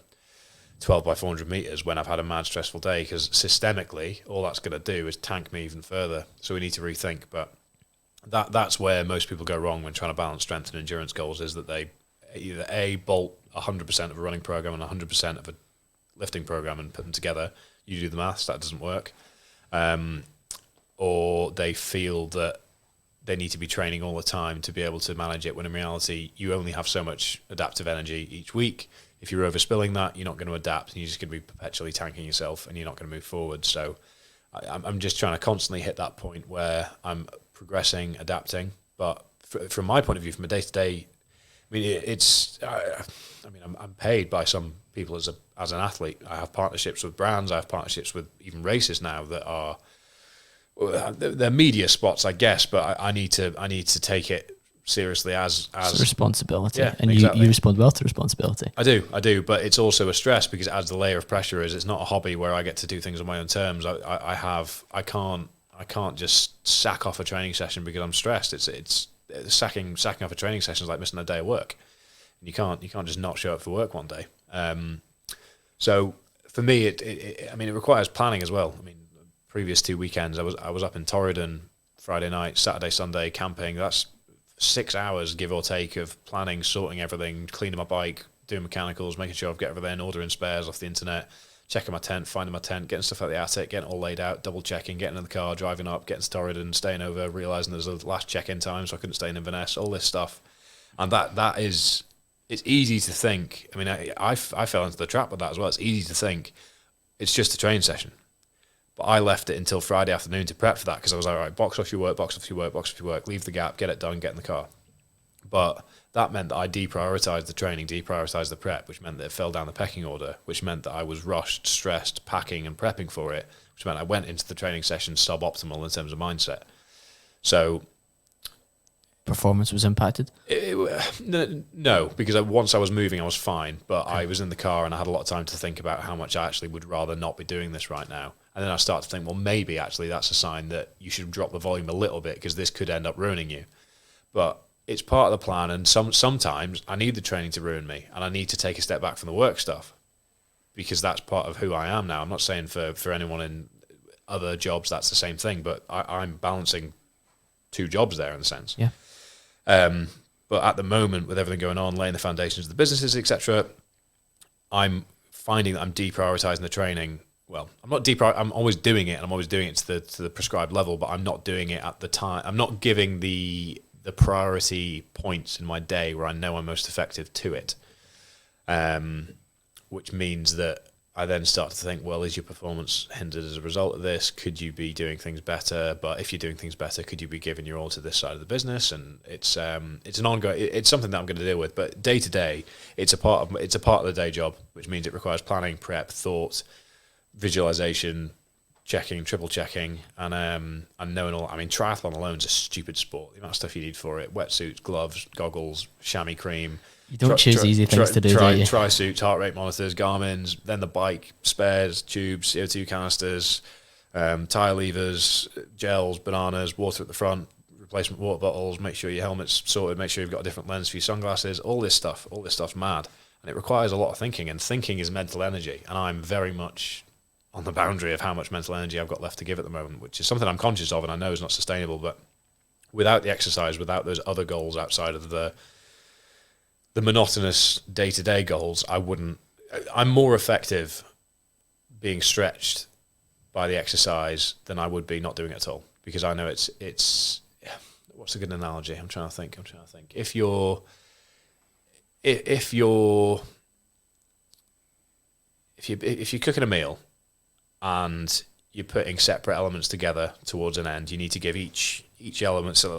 12 by 400 meters when I've had a mad stressful day, because systemically all that's going to do is tank me even further. So we need to rethink. But that's where most people go wrong when trying to balance strength and endurance goals, is that they either bolt 100% of a running program and 100% of a lifting program and put them together. You do the maths, that doesn't work. Or they feel that they need to be training all the time to be able to manage it, when in reality you only have so much adaptive energy each week. If you're overspilling that, you're not going to adapt, and you're just going to be perpetually tanking yourself, and you're not going to move forward. So I'm just trying to constantly hit that point where I'm progressing, adapting. But from my point of view, from a day-to-day, I mean, I'm paid by some people as an athlete. I have partnerships with brands. I have partnerships with even races now that are, they're media spots, I guess. But I need to take it seriously as it's a responsibility. Yeah, and exactly. you respond well to responsibility. I do, but it's also a stress, because it adds the layer of pressure. It's not a hobby where I get to do things on my own terms. I can't just sack off a training session because I'm stressed. It's sacking off a training session is like missing a day of work. And you can't just not show up for work one day. So for me, it requires planning as well. I mean, previous 2 weekends, I was up in Torridon Friday night, Saturday, Sunday camping. That's 6 hours, give or take, of planning, sorting everything, cleaning my bike, doing mechanicals, making sure I've got everything, ordering spares off the internet, checking my tent, finding my tent, getting stuff out of the attic, getting it all laid out, double checking, getting in the car, driving up, getting to Torridon, staying over, realising there's a last check-in time, so I couldn't stay in Inverness, all this stuff. And that is, it's easy to think, I mean, I fell into the trap with that as well. It's easy to think it's just a training session. But I left it until Friday afternoon to prep for that, because I was like, all right, box off your work, leave the gap, get it done, get in the car. But that meant that I deprioritised the training, deprioritised the prep, which meant that it fell down the pecking order, which meant that I was rushed, stressed, packing and prepping for it, which meant I went into the training session suboptimal in terms of mindset. So performance was impacted? No, because once I was moving, I was fine. But I was in the car and I had a lot of time to think about how much I actually would rather not be doing this right now. And then I started to think, well, maybe actually that's a sign that you should drop the volume a little bit, because this could end up ruining you. But it's part of the plan, and sometimes I need the training to ruin me, and I need to take a step back from the work stuff, because that's part of who I am now. I'm not saying for anyone in other jobs that's the same thing, but I'm balancing 2 jobs there in a sense. Yeah. But at the moment, with everything going on, laying the foundations of the businesses, etc., I'm finding that I'm deprioritizing the training. Well, I'm always doing it, and I'm always doing it to the prescribed level, but I'm not doing it at the time. I'm not giving the priority points in my day where I know I'm most effective to it. Which means that I then start to think, well, is your performance hindered as a result of this? Could you be doing things better? But if you're doing things better, could you be giving your all to this side of the business? And it's an ongoing. It's something that I'm going to deal with. But day to day, it's a part of the day job, which means it requires planning, prep, thought, visualization, checking, triple checking, and knowing all. I mean, triathlon alone is a stupid sport. The amount of stuff you need for it: wetsuits, gloves, goggles, chamois cream. You don't choose easy things to do, do you? Tri-suits, heart rate monitors, Garmin's, then the bike, spares, tubes, CO2 canisters, tyre levers, gels, bananas, water at the front, replacement water bottles, make sure your helmet's sorted, make sure you've got a different lens for your sunglasses, all this stuff's mad. And it requires a lot of thinking, and thinking is mental energy. And I'm very much on the boundary of how much mental energy I've got left to give at the moment, which is something I'm conscious of and I know is not sustainable. But without the exercise, without those other goals outside of the monotonous day-to-day goals, I'm more effective being stretched by the exercise than I would be not doing it at all, because I know it's what's a good analogy? I'm trying to think. If you're cooking a meal and you're putting separate elements together towards an end, you need to give each element. So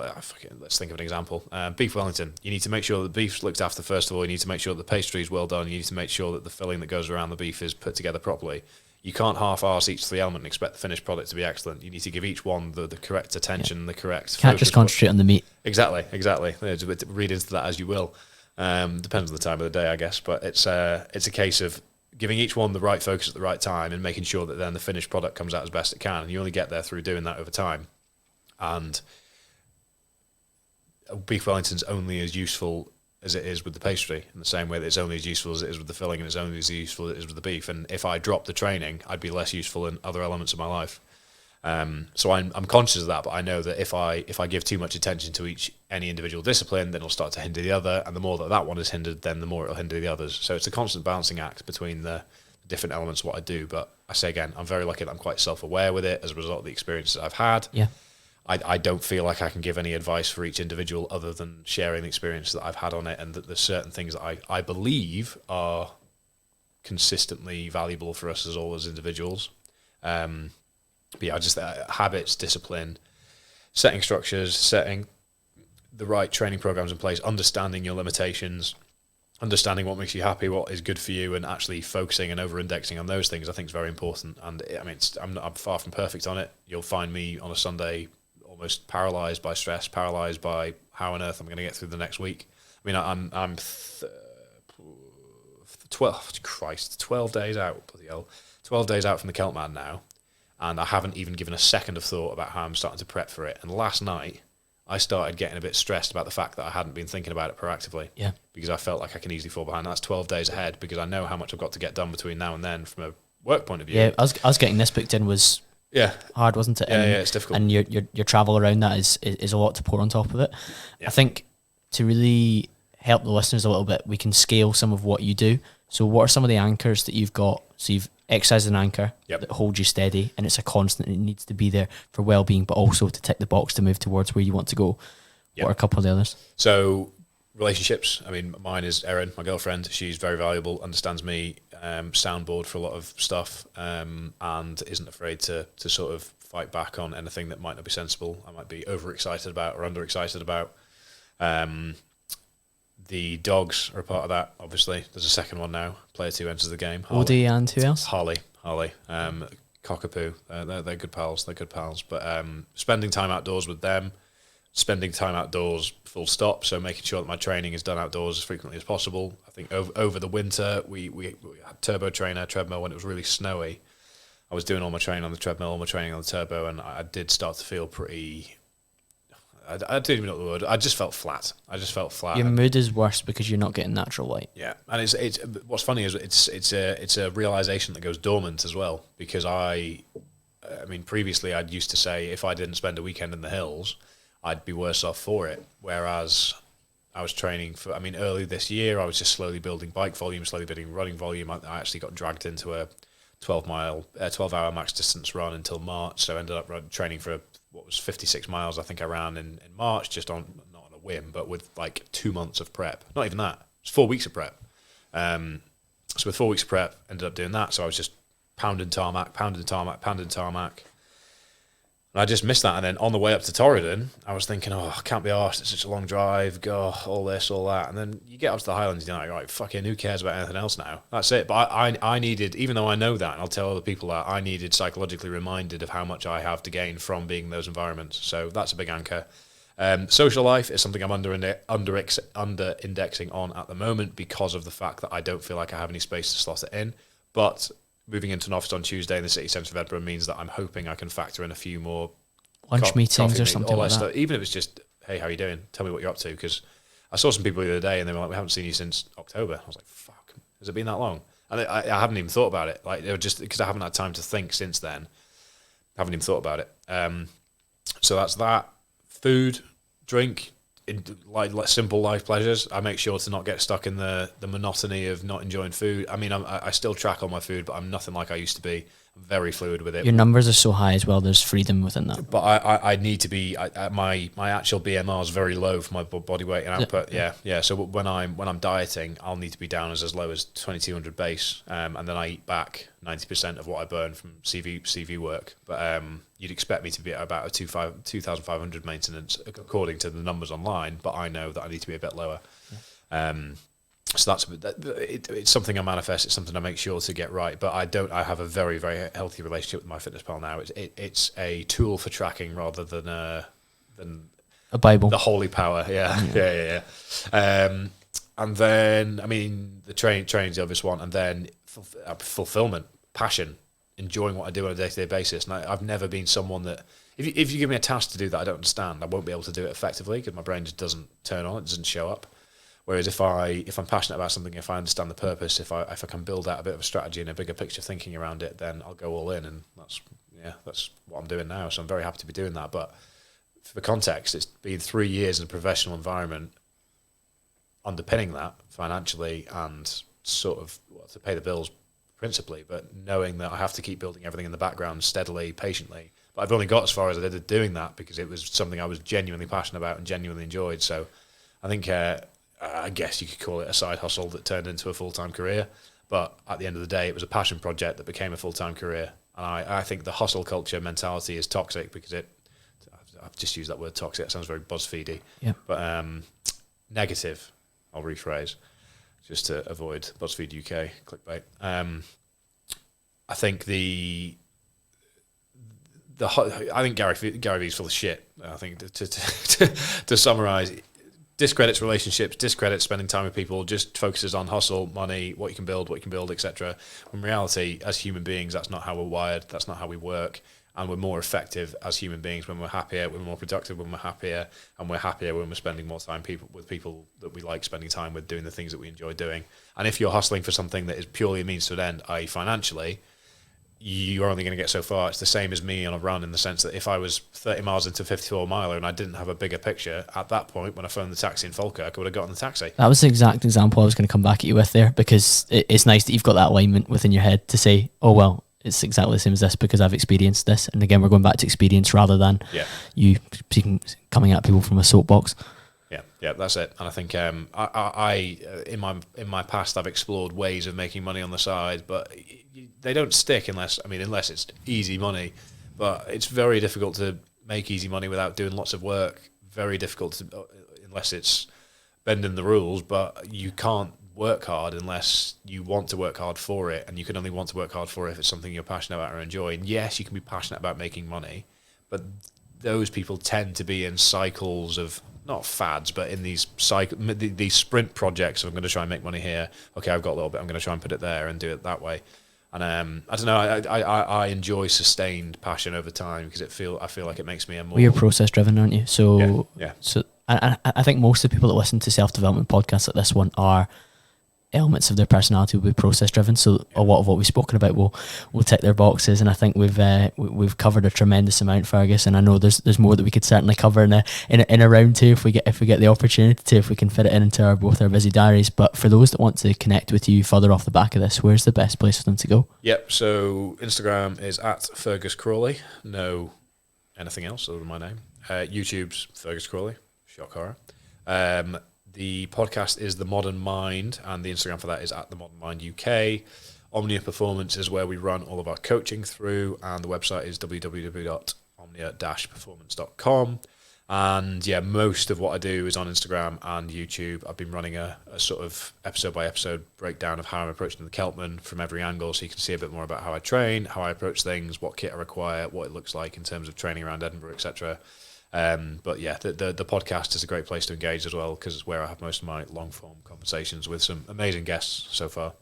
let's think of an example. Beef Wellington. You need to make sure that the beef's looked after first of all. You need to make sure that the pastry is well done. You need to make sure that the filling that goes around the beef is put together properly. You can't half-arse each of the element and expect the finished product to be excellent. You need to give each one the correct attention, the correct Can't just concentrate on the meat. Exactly. Read into that as you will. Depends on the time of the day, I guess. But it's a case of giving each one the right focus at the right time and making sure that then the finished product comes out as best it can. And you only get there through doing that over time. And beef Wellington's only as useful as it is with the pastry, in the same way that it's only as useful as it is with the filling, and it's only as useful as it is with the beef. And if I dropped the training, I'd be less useful in other elements of my life. So I'm conscious of that, but I know that if I give too much attention to any individual discipline, then it'll start to hinder the other, and the more that one is hindered, then the more it'll hinder the others. So it's a constant balancing act between the different elements of what I do. But I say again, I'm very lucky that I'm quite self-aware with it as a result of the experiences I've had. Yeah. I don't feel like I can give any advice for each individual other than sharing the experience that I've had on it, and that there's certain things that I believe are consistently valuable for us all as individuals. But yeah, just habits, discipline, setting structures, setting the right training programs in place, understanding your limitations, understanding what makes you happy, what is good for you, and actually focusing and over-indexing on those things, I think is very important. And I mean, I'm far from perfect on it. You'll find me on a Sunday almost paralyzed by stress, paralyzed by how on earth I'm going to get through the next week. I mean, I'm 12 days out, bloody hell, 12 days out from the Keltman now, and I haven't even given a second of thought about how I'm starting to prep for it. And last night, I started getting a bit stressed about the fact that I hadn't been thinking about it proactively. Yeah. Because I felt like I can easily fall behind. That's 12 days ahead, because I know how much I've got to get done between now and then from a work point of view. Yeah, us getting this booked in was hard, wasn't it? Yeah, it's difficult. And your travel around that is a lot to pour on top of it. Yeah. I think to really help the listeners a little bit, we can scale some of what you do. So what are some of the anchors that you've got? So you've exercise an anchor that holds you steady, and it's a constant. It needs to be there for well-being, but also to tick the box to move towards where you want to go. What are a couple of the others? So relationships. I mean, mine is Erin, my girlfriend. She's very valuable, understands me, soundboard for a lot of stuff, and isn't afraid to sort of fight back on anything that might not be sensible. I might be overexcited about or underexcited about. The dogs are a part of that, obviously. There's a second one now. Player 2 enters the game. Odie and who else? Harley. Cockapoo. They're good pals. But spending time outdoors with them, spending time outdoors full stop, so making sure that my training is done outdoors as frequently as possible. I think over the winter, we had turbo trainer, treadmill when it was really snowy. I was doing all my training on the treadmill, all my training on the turbo, and I did start to feel pretty... I don't even know the word. I just felt flat. Your mood is worse because you're not getting natural light. Yeah, and it's what's funny is it's a realization that goes dormant as well, because I mean previously I'd used to say if I didn't spend a weekend in the hills, I'd be worse off for it. Whereas I was training for, I mean, early this year I was just slowly building bike volume, slowly building running volume. I actually got dragged into a 12-hour max distance run until March, so I ended up training for what was 56 miles I think I ran in March, just not on a whim, but with like 2 months of prep. Not even that. It's 4 weeks of prep. So with 4 weeks of prep, ended up doing that. So I was just pounding tarmac. And I just missed that. And then on the way up to Torridon, I was thinking, I can't be arsed. It's such a long drive. Go, all this, all that. And then you get up to the Highlands, you're like, right, fucking who cares about anything else now? That's it. But I needed, even though I know that, and I'll tell other people that, I needed psychologically reminded of how much I have to gain from being in those environments. So that's a big anchor. Social life is something I'm under-indexing on at the moment because of the fact that I don't feel like I have any space to slot it in. But moving into an office on Tuesday in the city centre of Edinburgh means that I'm hoping I can factor in a few more lunch meetings or something like that. Stuff. Even if it's just, hey, how are you doing? Tell me what you're up to. Because I saw some people the other day and they were like, we haven't seen you since October. I was like, fuck, has it been that long? And I haven't even thought about it. Like, they were just because I haven't had time to think since then. I haven't even thought about it. So that's that. Food, drink, like simple life pleasures. I make sure to not get stuck in the monotony of not enjoying food. I mean, I still track all my food, but I'm nothing like I used to be. I'm very fluid with it. Your numbers are so high as well. There's freedom within that. But I need to be. My actual BMR is very low for my body weight and output. Yeah. So when I'm dieting, I'll need to be down as low as 2200 base, and then I eat back 90% of what I burn from CV work. But you'd expect me to be at about a 2,500 maintenance according to the numbers online. But I know that I need to be a bit lower. Yeah. So it's something I manifest. It's something I make sure to get right. But I have a very, very healthy relationship with MyFitnessPal now. It's a tool for tracking rather than a Bible. The holy power. Yeah. And then, I mean, the training's the obvious one. And then fulfillment, passion, enjoying what I do on a day-to-day basis. And I've never been someone that if you give me a task to do that I don't understand, I won't be able to do it effectively because my brain just doesn't turn on, it doesn't show up. Whereas if I'm passionate about something, if I understand the purpose, if I can build out a bit of a strategy and a bigger picture thinking around it, then I'll go all in, and that's what I'm doing now. So I'm very happy to be doing that. But for the context, it's been 3 years in a professional environment underpinning that financially and sort of to pay the bills principally, but knowing that I have to keep building everything in the background steadily, patiently. But I've only got as far as I did doing that because it was something I was genuinely passionate about and genuinely enjoyed. So I think I guess you could call it a side hustle that turned into a full-time career. But at the end of the day, it was a passion project that became a full-time career. And I think the hustle culture mentality is toxic because I've just used that word toxic. It sounds very BuzzFeedy. Yeah. But negative, I'll rephrase, just to avoid BuzzFeed UK clickbait. I think I think Gary Vee's full of shit. I think to summarise, discredits relationships, discredits spending time with people, just focuses on hustle, money, what you can build, etc. In reality, as human beings, that's not how we're wired. That's not how we work. And we're more effective as human beings when we're happier, we're more productive when we're happier, and we're happier when we're spending more time with people that we like spending time with, doing the things that we enjoy doing. And if you're hustling for something that is purely a means to an end, i.e. financially, you're only going to get so far. It's the same as me on a run in the sense that if I was 30 miles into a 54 miler and I didn't have a bigger picture, at that point, when I phoned the taxi in Falkirk, I would have gotten the taxi. That was the exact example I was going to come back at you with there, because it's nice that you've got that alignment within your head to say, oh, well, it's exactly the same as this because I've experienced this. And again, we're going back to experience rather than you coming at people from a soapbox. Yeah, that's it. And I think I in my past I've explored ways of making money on the side, but they don't stick unless it's easy money. But it's very difficult to make easy money without doing lots of work. Very difficult unless it's bending the rules. But you can't work hard unless you want to work hard for it, and you can only want to work hard for it if it's something you're passionate about or enjoy. And yes, you can be passionate about making money, but those people tend to be in cycles of, not fads, but in these sprint projects of I'm going to try and make money here. Okay, I've got a little bit, I'm going to try and put it there and do it that way. And I don't know, I enjoy sustained passion over time because I feel like it makes me a more... Well, you're process driven, aren't you? So yeah. So I think most of the people that listen to self-development podcasts like this one are elements of their personality will be process driven, so a lot of what we've spoken about will tick their boxes, and I think we've covered a tremendous amount, Fergus, and I know there's more that we could certainly cover in a round two if we get the opportunity to, if we can fit it into both our busy diaries. But for those that want to connect with you further off the back of this, where's the best place for them to go? Yep, so Instagram is at Fergus Crawley, no anything else other than my name. YouTube's Fergus Crawley, shock horror. The podcast is The Modern Mind, and the Instagram for that is at The Modern Mind UK. Omnia Performance is where we run all of our coaching through, and the website is www.omnia-performance.com. And yeah, most of what I do is on Instagram and YouTube. I've been running a sort of episode-by-episode breakdown of how I'm approaching the Keltman from every angle, so you can see a bit more about how I train, how I approach things, what kit I require, what it looks like in terms of training around Edinburgh, etc. But yeah, the podcast is a great place to engage as well, because it's where I have most of my long form conversations with some amazing guests so far.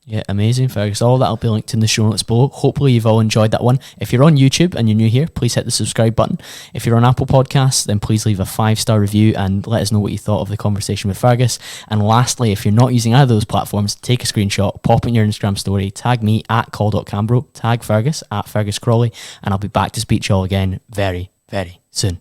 Yeah, amazing, Fergus. All that'll be linked in the show notes below. Hopefully you've all enjoyed that one. If you're on YouTube and you're new here, please hit the subscribe button. If you're on Apple Podcasts, then please leave a 5-star review and let us know what you thought of the conversation with Fergus. And lastly, if you're not using either of those platforms, take a screenshot, pop in your Instagram story, tag me at call.cambro, tag Fergus at Fergus Crawley, and I'll be back to speak to you all again very, very soon.